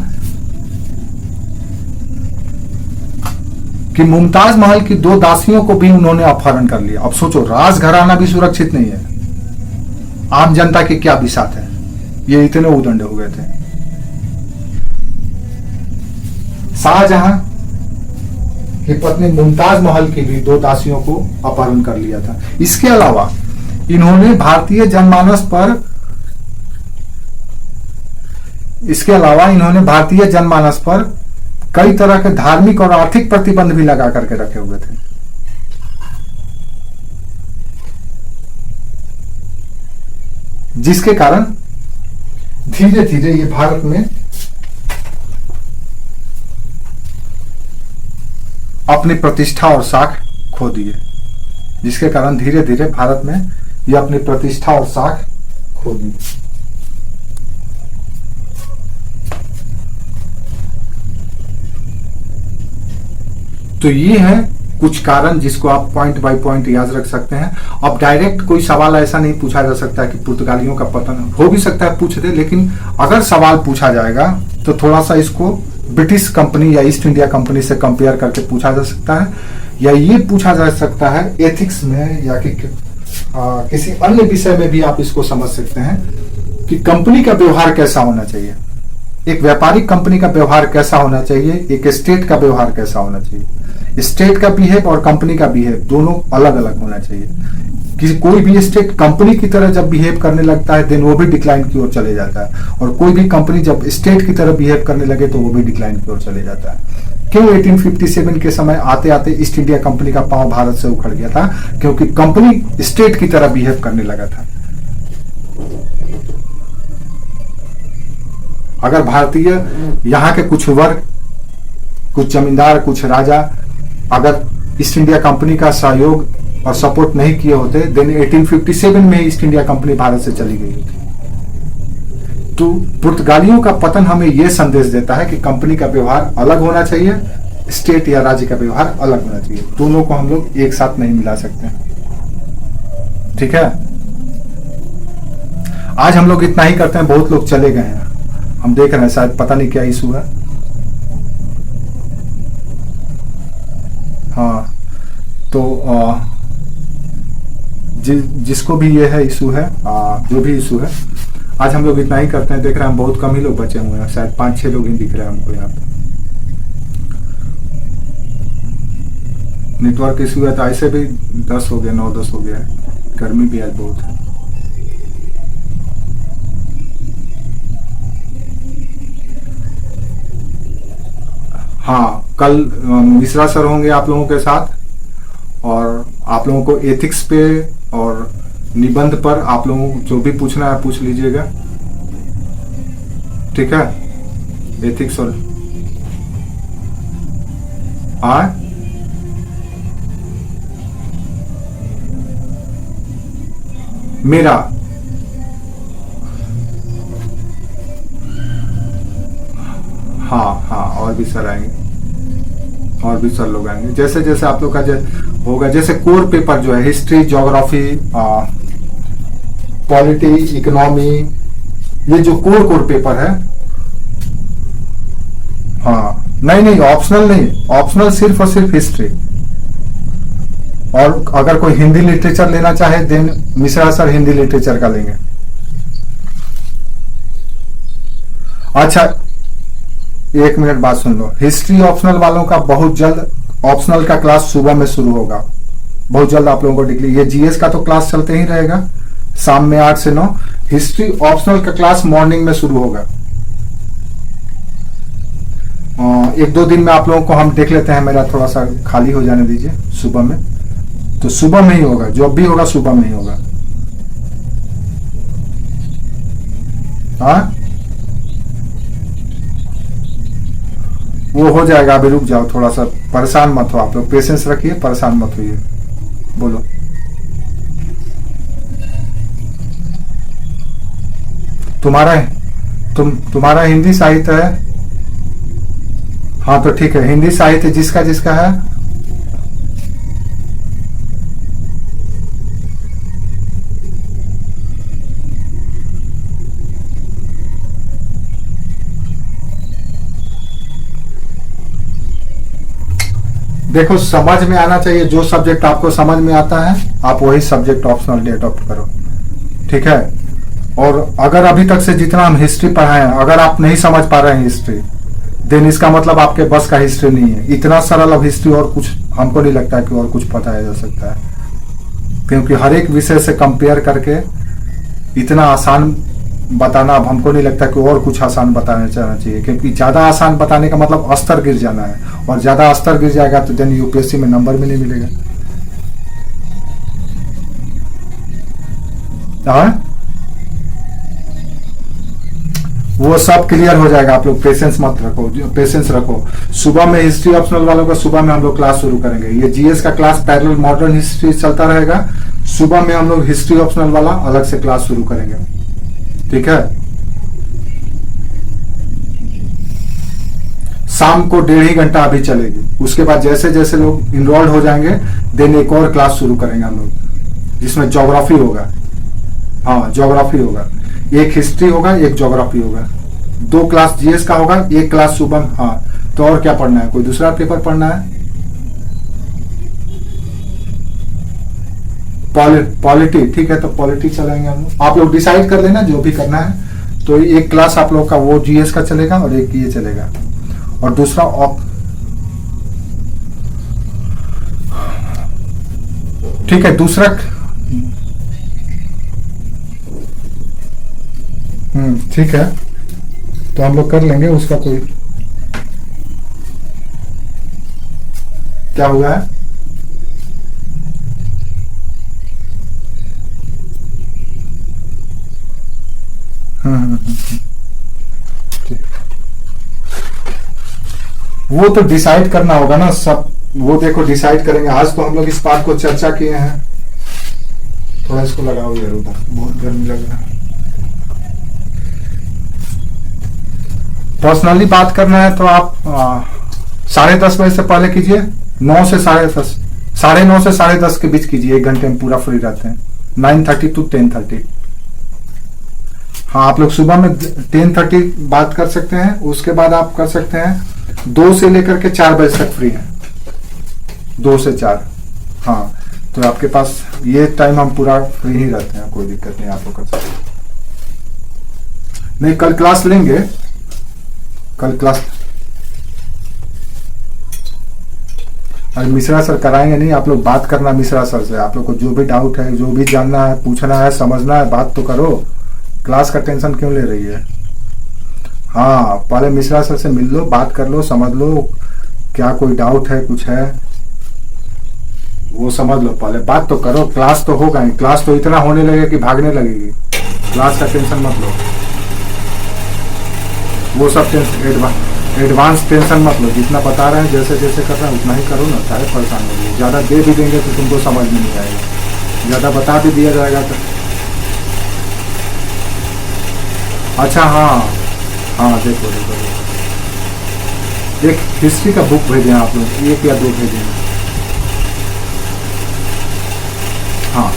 कि मुमताज महल की 2 दासियों को भी उन्होंने अपहरण कर लिया। अब सोचो, राजघराना भी सुरक्षित नहीं है, आम जनता की क्या बिसात है, ये इतने उदंड हो गए थे। शाहजहां कि पत्नी मुमताज महल की भी 2 दासियों को अपहरण कर लिया था। इसके अलावा इन्होंने भारतीय जनमानस पर कई तरह के धार्मिक और आर्थिक प्रतिबंध भी लगा करके रखे हुए थे। जिसके कारण धीरे धीरे ये भारत में अपनी प्रतिष्ठा और साख खो दिए। जिसके कारण धीरे धीरे भारत में ये अपनी प्रतिष्ठा और साख खो दिए। तो ये है कुछ कारण जिसको आप पॉइंट बाय पॉइंट याद रख सकते हैं। अब डायरेक्ट कोई सवाल ऐसा नहीं पूछा जा सकता कि पुर्तगालियों का पतन हो भी सकता है, पूछ दे, लेकिन अगर सवाल पूछा जाएगा तो थोड़ा सा इसको ब्रिटिश कंपनी या ईस्ट इंडिया कंपनी से कंपेयर करके पूछा जा सकता है, या ये पूछा जा सकता है एथिक्स में, या कि किसी अन्य विषय में भी आप इसको समझ सकते हैं कि कंपनी का व्यवहार कैसा होना चाहिए, एक व्यापारिक कंपनी का व्यवहार कैसा होना चाहिए, एक स्टेट का व्यवहार कैसा होना चाहिए। स्टेट का बिहेव और कंपनी का बिहेव दोनों अलग अलग होना चाहिए। कोई भी स्टेट कंपनी की तरह जब बिहेव करने लगता है देन वो भी डिक्लाइन की ओर चले जाता है, और कोई भी कंपनी जब स्टेट की तरह बिहेव करने लगे तो वो भी डिक्लाइन की ओर चले जाता है। क्यों 1857 के समय आते आते ईस्ट इंडिया कंपनी का पांव भारत से उखड़ गया था? क्योंकि कंपनी स्टेट की तरह बिहेव करने लगा था। अगर भारतीय यहाँ के कुछ वर्ग, कुछ जमींदार, कुछ राजा अगर ईस्ट इंडिया कंपनी का सहयोग और सपोर्ट नहीं किए होते देन 1857 में ईस्ट इंडिया कंपनी भारत से चली गई होती। तो पुर्तगालियों का पतन हमें यह संदेश देता है कि कंपनी का व्यवहार अलग होना चाहिए, स्टेट या राज्य का व्यवहार अलग होना चाहिए। दोनों को हम लोग एक साथ नहीं मिला सकते। ठीक है, आज हम लोग इतना ही करते हैं। बहुत लोग चले गए हैं, हम देख रहे हैं, शायद पता नहीं क्या इशू है। हाँ, तो जिसको भी ये है इशू है, जो भी इशू है, आज हम लोग इतना ही करते हैं। देख रहे हैं बहुत कम ही लोग बचे हुए हैं, शायद 5-6 लोग ही दिख रहे हैं हमको यहाँ पे। नेटवर्क इशू है, तो ऐसे भी 10 हो गया, 9-10 हो गया है। गर्मी भी आज बहुत है। हाँ, कल मिश्रा सर होंगे आप लोगों के साथ, और आप लोगों को एथिक्स पे और निबंध पर आप लोगों को जो भी पूछना है पूछ लीजिएगा। ठीक है, एथिक्स और मेरा हाँ, और भी सर आएंगे, और भी सर लोग आएंगे। जैसे जैसे आप लोग का होगा, जैसे कोर पेपर जो है हिस्ट्री, ज्योग्राफी, पॉलिटी, इकोनॉमी, ये जो कोर पेपर है, हाँ, नहीं ऑप्शनल नहीं, ऑप्शनल सिर्फ और सिर्फ हिस्ट्री। और अगर कोई हिंदी लिटरेचर लेना चाहे then Mishra sir Hindi literature का लेंगे। अच्छा, 1 मिनट बात सुन लो। हिस्ट्री ऑप्शनल वालों का बहुत जल्द ऑप्शनल का क्लास सुबह में शुरू होगा, बहुत जल्द आप लोगों को डिग्री। ये जीएस का तो क्लास चलते ही रहेगा शाम में 8 से 9। हिस्ट्री ऑप्शनल का क्लास मॉर्निंग में शुरू होगा। 1-2 दिन में आप लोगों को हम देख लेते हैं, मेरा थोड़ा सा खाली हो जाने दीजिए सुबह में, तो सुबह में ही होगा, जो भी होगा सुबह में ही होगा। हाँ, वो हो जाएगा, अभी रुक जाओ थोड़ा सा, परेशान मत हो आप लोग, पेशेंस रखिए, परेशान मत होइए। बोलो, तुम्हारा हिंदी साहित्य है? हाँ, तो ठीक है, हिंदी साहित्य जिसका जिसका है, देखो समझ में आना चाहिए। जो सब्जेक्ट आपको समझ में आता है आप वही सब्जेक्ट ऑप्शनल अडॉप्ट करो। ठीक है, और अगर अभी तक से जितना हम हिस्ट्री पढ़ाए हैं, अगर आप नहीं समझ पा रहे हैं हिस्ट्री, देन इसका मतलब आपके बस का हिस्ट्री नहीं है। इतना सरल अब हिस्ट्री और कुछ हमको नहीं लगता कि और कुछ बताया जा सकता है, क्योंकि हर एक विषय से कंपेयर करके इतना आसान बताना अब हमको नहीं लगता कि और कुछ आसान बताना चाहना चाहिए, क्योंकि ज्यादा आसान बताने का मतलब स्तर गिर जाना है, और ज्यादा स्तर गिर जाएगा तो देन यूपीएससी में नंबर भी नहीं मिलेगा। हाँ, वो सब क्लियर हो जाएगा। आप लोग पेशेंस मत रखो, पेशेंस रखो। सुबह में हिस्ट्री ऑप्शनल वालों का सुबह में हम लोग क्लास शुरू करेंगे। ये जीएस का क्लास पैरेलल मॉडर्न हिस्ट्री चलता रहेगा। सुबह में हम लोग हिस्ट्री ऑप्शनल वाला अलग से क्लास शुरू करेंगे, ठीक है। शाम को 1.5 घंटा अभी चलेगी। उसके बाद जैसे जैसे लोग इनरोल्ड हो जाएंगे देन एक और क्लास शुरू करेंगे हम लोग, जिसमें ज्योग्राफी होगा। हाँ, ज्योग्राफी होगा। एक हिस्ट्री होगा, एक ज्योग्राफी होगा। 2 क्लास जीएस का होगा, 1 क्लास सुबह। हाँ, तो और क्या पढ़ना है? कोई दूसरा पेपर पढ़ना है? पॉलिटी, ठीक है, तो पॉलिटी चलेंगे हम लोग। आप लोग डिसाइड कर लेना जो भी करना है। तो एक क्लास आप लोग का वो जीएस का चलेगा और एक ये चलेगा, और दूसरा ठीक है। दूसरा ठीक है, तो हम लोग कर लेंगे। उसका कोई क्या हुआ है? वो तो डिसाइड करना होगा ना सब। वो देखो डिसाइड करेंगे। आज तो हम लोग इस बात को चर्चा किए हैं। थोड़ा इसको लगाओ यार उधर, बहुत गर्मी लग रहा है। पर्सनली बात करना है तो आप 10:30 बजे से पहले कीजिए। 9 से 10:30, 9:30 से 10:30 के बीच कीजिए। 1 घंटे में पूरा फ्री रहते हैं। 9:30 to 10:30। हाँ, आप लोग सुबह में 10:30 बात कर सकते हैं। उसके बाद आप कर सकते हैं 2 से लेकर के 4 बजे तक फ्री है। 2 से 4। हाँ, तो आपके पास ये टाइम हम पूरा फ्री ही रहते हैं। कोई दिक्कत नहीं, आप लोग कर सकते हैं। नहीं, कल क्लास लेंगे। कल क्लास अरे मिश्रा सर कराएंगे नहीं। आप लोग बात करना मिश्रा सर से। आप लोग को जो भी डाउट है, जो भी जानना है, पूछना है, समझना है, बात तो करो। क्लास का टेंशन क्यों ले रही है? हाँ, पहले मिश्रा सर से मिल लो, बात कर लो, समझ लो क्या कोई डाउट है, कुछ है वो समझ लो। पहले बात तो करो। क्लास तो होगा ही। क्लास तो इतना होने लगेगा कि भागने लगेगी। क्लास का टेंशन मत लो। वो सब एडवांस टेंशन मत लो। जितना बता रहे हैं, जैसे जैसे कर रहे हैं उतना ही करो ना। चाहे परेशान हो, ज्यादा दे भी देंगे तो तुमको समझ में नहीं आएगा। ज्यादा बता भी दिया जाएगा तो अच्छा। हाँ हाँ, देखो देखो, एक हिस्ट्री का बुक भेजे आप लोग, 1 या 2 भेजे। हाँ,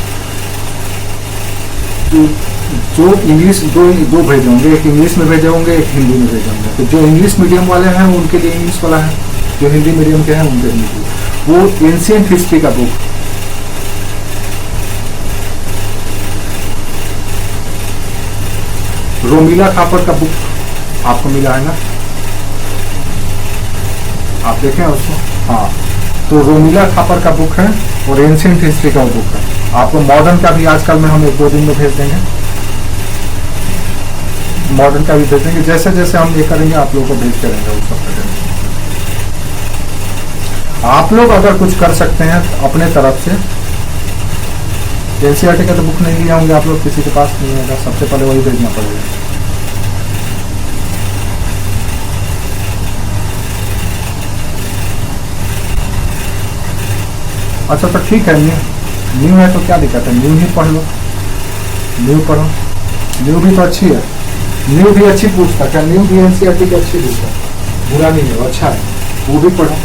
जो इंग्लिश दो भेजे होंगे। एक इंग्लिश में भेजे होंगे, एक हिंदी में भेजे होंगे। तो जो इंग्लिश मीडियम वाले हैं उनके लिए इंग्लिश वाला है, जो हिंदी मीडियम के हैं उनके लिए वो एंशिएंट हिस्ट्री का बुक। रोमिला थापर का बुक आपको मिला है ना? आप देखें उसको। हाँ, तो रोमिला थापर का बुक है और एंशिएंट हिस्ट्री का बुक है। आपको मॉडर्न का भी आजकल में हम 1-2 दिन में भेज देंगे। मॉडर्न का भी भेज देंगे। जैसे जैसे हम ये करेंगे आप लोगों को भेजते रहेंगे उस सब करेंगे। आप लोग अगर कुछ कर सकते हैं तो अपने तरफ से। एनसीईआरटी का तो बुक नहीं लिया होंगे आप लोग, किसी के पास नहीं होगा। सबसे पहले वही भेजना पड़ेगा। अच्छा, तो ठीक है। न्यू है तो क्या दिक्कत है? न्यू ही पढ़ लो। न्यू पढ़ो। न्यू भी तो अच्छी है। न्यू भी अच्छी पुस्तक है। न्यू भी एनसीईआरटी की अच्छी पुस्तक है, बुरा नहीं है, अच्छा है, वो भी पढ़ो।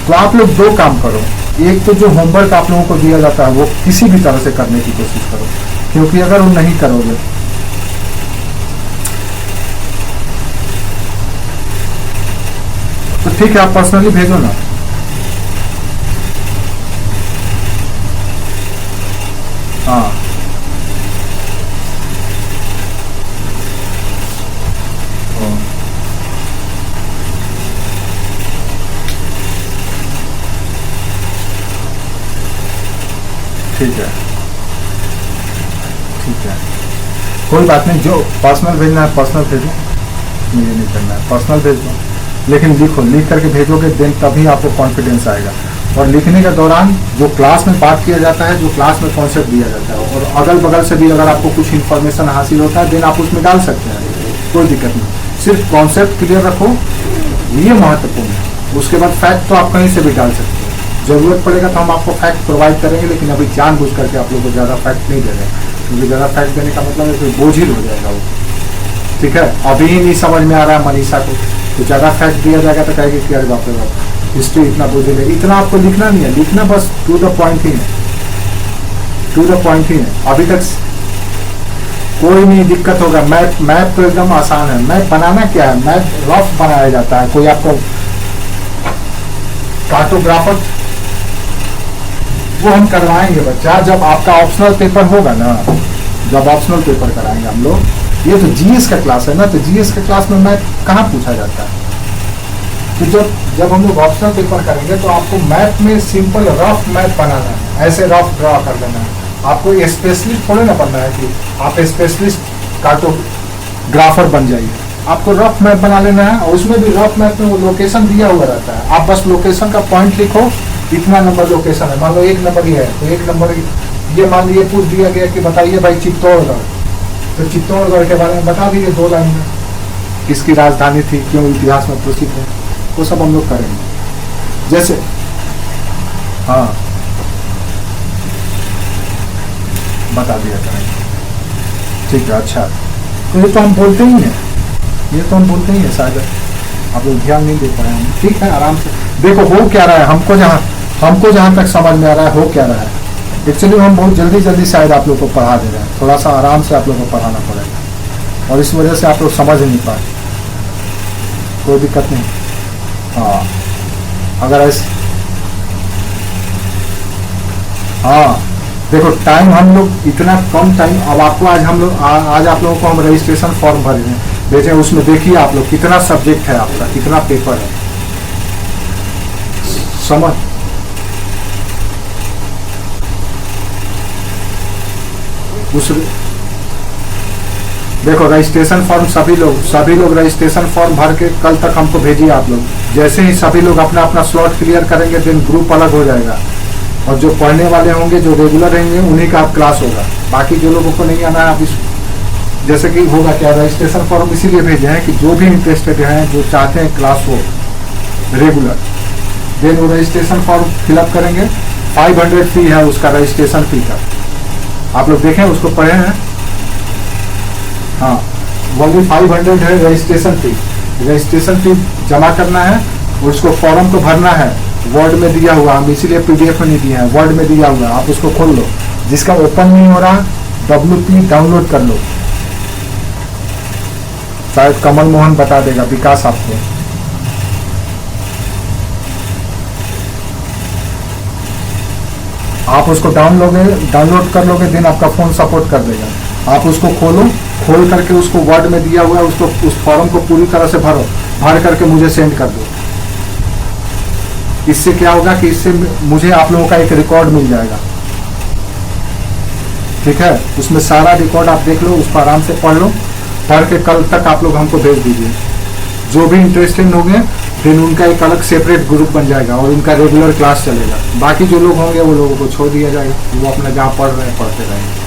तो आप लोग 2 काम करो। एक तो जो होमवर्क आप लोगों को दिया जाता है वो किसी भी तरह से करने की कोशिश करो, क्योंकि अगर वो नहीं करोगे तो ठीक है, आप पर्सनली भेजो ना। हाँ, ठीक है, ठीक है, कोई बात नहीं। जो पर्सनल भेजना है पर्सनल भेजो, मुझे नहीं करना है, पर्सनल भेज दो, लेकिन लिखो, लिख करके भेजोगे देन तभी आपको कॉन्फिडेंस आएगा। और लिखने के दौरान जो क्लास में बात किया जाता है, जो क्लास में कॉन्सेप्ट दिया जाता है, और अगल बगल से भी अगर आपको कुछ इन्फॉर्मेशन हासिल होता है देन आप उसमें डाल सकते हैं, कोई दिक्कत नहीं। सिर्फ कॉन्सेप्ट क्लियर रखो, ये महत्वपूर्ण है। उसके बाद फैक्ट तो आप कहीं से भी डाल सकते हैं, जरूरत पड़ेगा तो हम आपको फैक्ट प्रोवाइड करेंगे, लेकिन अभी जानबूझ करके आप लोगों को ज़्यादा फैक्ट नहीं दे रहे हैं, क्योंकि ज़्यादा फैक्ट देने का मतलब है कोई बोझिल हो जाएगा वो। ठीक है, अभी ही नहीं समझ में आ रहा है मनीषा को, तो ज़्यादा फैक्ट दिया जाएगा तो कहेगी कि अरे बाप रे बाप हिस्ट्री इतना बोझिल है। इतना आपको लिखना नहीं है, लिखना बस टू द पॉइंट ही है, टू द पॉइंट ही है। अभी तक कोई नहीं दिक्कत होगा। मैप मैप तो एकदम आसान है। मैप बनाना क्या है, मैप रफ बनाया जाता है। कोई आपको कार्टोग्राफर वो हम करवाएंगे बच्चा, जब आपका ऑप्शनल पेपर होगा ना, जब ऑप्शनल पेपर कराएंगे हम लोग। ये तो जीएस का क्लास है ना, तो जीएस के क्लास में मैप कहाँ पूछा जाता है। तो जब हम लोग ऑप्शनल पेपर करेंगे तो आपको मैप में सिंपल रफ मैप बनाना है, ऐसे रफ ड्रॉ कर देना है। आपको स्पेशलिस्ट थोड़े ना बनना है कि आप स्पेशलिस्ट कार्टोग्राफर बन जाइए। आपको रफ मैप बना लेना है, और उसमें भी रफ मैप में वो लोकेशन दिया हुआ रहता है। आप बस लोकेशन का पॉइंट लिखो, इतना नंबर लोकेशन है, मान लो 1 नंबर ही है तो 1 नंबर, ये मान लीजिए पूछ दिया गया कि बताइए भाई चित्तौड़गढ़, तो चित्तौड़गढ़ के बारे में बता दीजिए 2 लाइन में, किसकी राजधानी थी, क्यों इतिहास में प्रसिद्ध है, वो सब हम लोग करेंगे। जैसे हाँ बता दिया करेंगे, ठीक है। अच्छा, तो ये तो हम बोलते ही हैं, ये तो हम बोलते ही हैं, शायद आप लोग ध्यान नहीं दे पाए हैं। ठीक है, आराम से देखो हो क्या रहा है। हमको जहाँ तक समझ में आ रहा है हो क्या रहा है। एक्चुअली हम बहुत जल्दी शायद आप लोग को पढ़ा दे रहे हैं, थोड़ा सा आराम से आप लोग को पढ़ाना पड़ेगा, और इस वजह से आप लोग समझ नहीं पाए। कोई दिक्कत नहीं। हाँ, अगर ऐसे हाँ देखो, टाइम हम लोग इतना कम टाइम, अब आपको आज हम लोग आज आप लोगों को हम रजिस्ट्रेशन फॉर्म भर रहे हैं, देखें उसमें देखिए आप लोग कितना सब्जेक्ट है आपका, कितना पेपर है, समझ। उस देखो रजिस्ट्रेशन फॉर्म सभी लोग रजिस्ट्रेशन फॉर्म भर के कल तक हमको भेजिए आप लोग। जैसे ही सभी लोग अपना अपना स्लॉट क्लियर करेंगे देन ग्रुप अलग हो जाएगा, और जो पढ़ने वाले होंगे, जो रेगुलर रहेंगे, उन्हीं का आप क्लास होगा। बाकी जो लोगों को नहीं आना है, आप इस जैसे कि होगा क्या, रजिस्ट्रेशन फॉर्म इसीलिए भेजे हैं कि जो भी इंटरेस्टेड हैं, जो चाहते हैं क्लास हो रेगुलर, देन वो रजिस्ट्रेशन फॉर्म फिलअप करेंगे। 500 फी है उसका, रजिस्ट्रेशन फी का, आप लोग देखें उसको पढ़े हैं। हाँ, वो भी 500 है रजिस्ट्रेशन फी। रजिस्ट्रेशन फी जमा करना है, और उसको फॉर्म को भरना है। वर्ड में दिया हुआ, हम इसीलिए पीडीएफ में नहीं दिया है, वर्ड में दिया हुआ, आप उसको खोल लो। जिसका ओपन नहीं हो रहा, WP डाउनलोड कर लो, शायद कमल मोहन बता देगा, विकास आपको। आप उसको डाउनलोड कर लोगे, दिन आपका फोन सपोर्ट कर देगा। आप उसको खोलो, खोल करके उसको वर्ड में दिया हुआ है, उसको उस फॉर्म को पूरी तरह से भर करके मुझे सेंड कर दो। इससे क्या होगा कि इससे मुझे आप लोगों का एक रिकॉर्ड मिल जाएगा, ठीक है। उसमें सारा रिकॉर्ड आप देख लो, उसको आराम से पढ़ लो, पढ़ के कल तक आप लोग हमको भेज दीजिए। जो भी इंटरेस्टेड होंगे फिर उनका एक अलग सेपरेट ग्रुप बन जाएगा, और उनका रेगुलर क्लास चलेगा। बाकी जो लोग होंगे वो लोगों को छोड़ दिया जाएगा, वो अपना जहाँ पढ़ रहे हैं पढ़ते रहेंगे।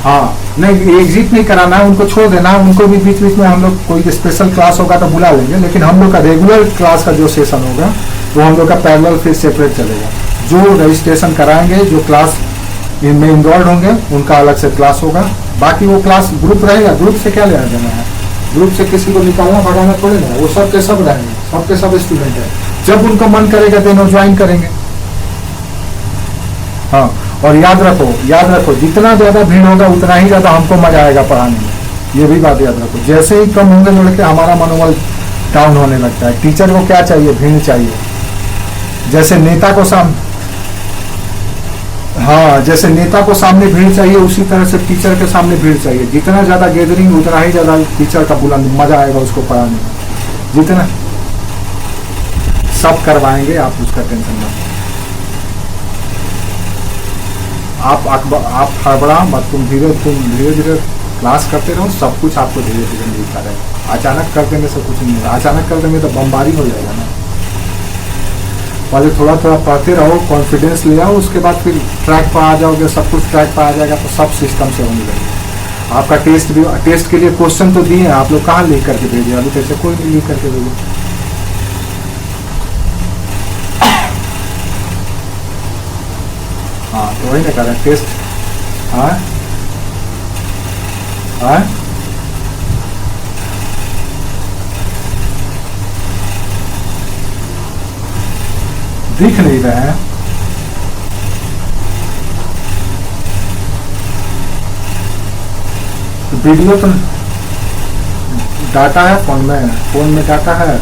हाँ, नहीं एग्जिट नहीं कराना है, उनको छोड़ देना है। उनको भी बीच बीच में हम लोग कोई स्पेशल क्लास होगा तो बुला लेंगे, लेकिन हम लोग का रेगुलर क्लास का जो सेशन होगा वो हम लोग का पैरेलल फिर सेपरेट चलेगा। जो रजिस्ट्रेशन कराएंगे, जो क्लास इनमें इन्वॉल्व होंगे, उनका अलग से क्लास होगा। बाकी वो क्लास ग्रुप रहेगा, ग्रुप से क्या लेना देना है, ग्रुप से किसी को निकालना भगाना थोड़े ना, वो सब के सब रहेंगे, सबके सब स्टूडेंट है। जब उनका मन करेगा देन वो ज्वाइन करेंगे। हाँ, और याद रखो जितना ज्यादा भीड़ होगा उतना ही ज्यादा हमको मजा आएगा पढ़ाने में, ये भी बात याद रखो। जैसे ही कम होंगे लड़के, हमारा मनोबल डाउन होने लगता है। टीचर को क्या चाहिए, भीड़ चाहिए। जैसे नेता को जैसे नेता को सामने भीड़ चाहिए, उसी तरह से टीचर के सामने भीड़ चाहिए। जितना ज्यादा गैदरिंग उतना ही ज्यादा टीचर का बुलंद मजा आएगा उसको पढ़ाने में। जितना सब करवाएंगे, आप उसका टेंशन मत। आप हड़बड़ा मत, तुम धीरे धीरे क्लास करते रहो, सब कुछ आपको धीरे धीरे मिलता रहेगा। अचानक कर देंगे सब कुछ नहीं होगा, अचानक कर देंगे तो बमबारी हो जाएगा ना। पहले थोड़ा थोड़ा पढ़ते रहो, कॉन्फिडेंस ले आओ, उसके बाद फिर ट्रैक पर आ जाओगे, सब कुछ ट्रैक पर आ जाएगा तो सब सिस्टम से होने लगेगा। आपका टेस्ट भी, टेस्ट के लिए क्वेश्चन तो दिए हैं, आप लोग कहाँ लिख करके भेजे? अभी कैसे कोई नहीं लिख करके भेजे। हाँ तो वही ना कह रहे हैं टेस्ट। हाँ हाँ दिख नहीं रहे हैं। तो वीडियो तो डाटा है फोन में डाटा है।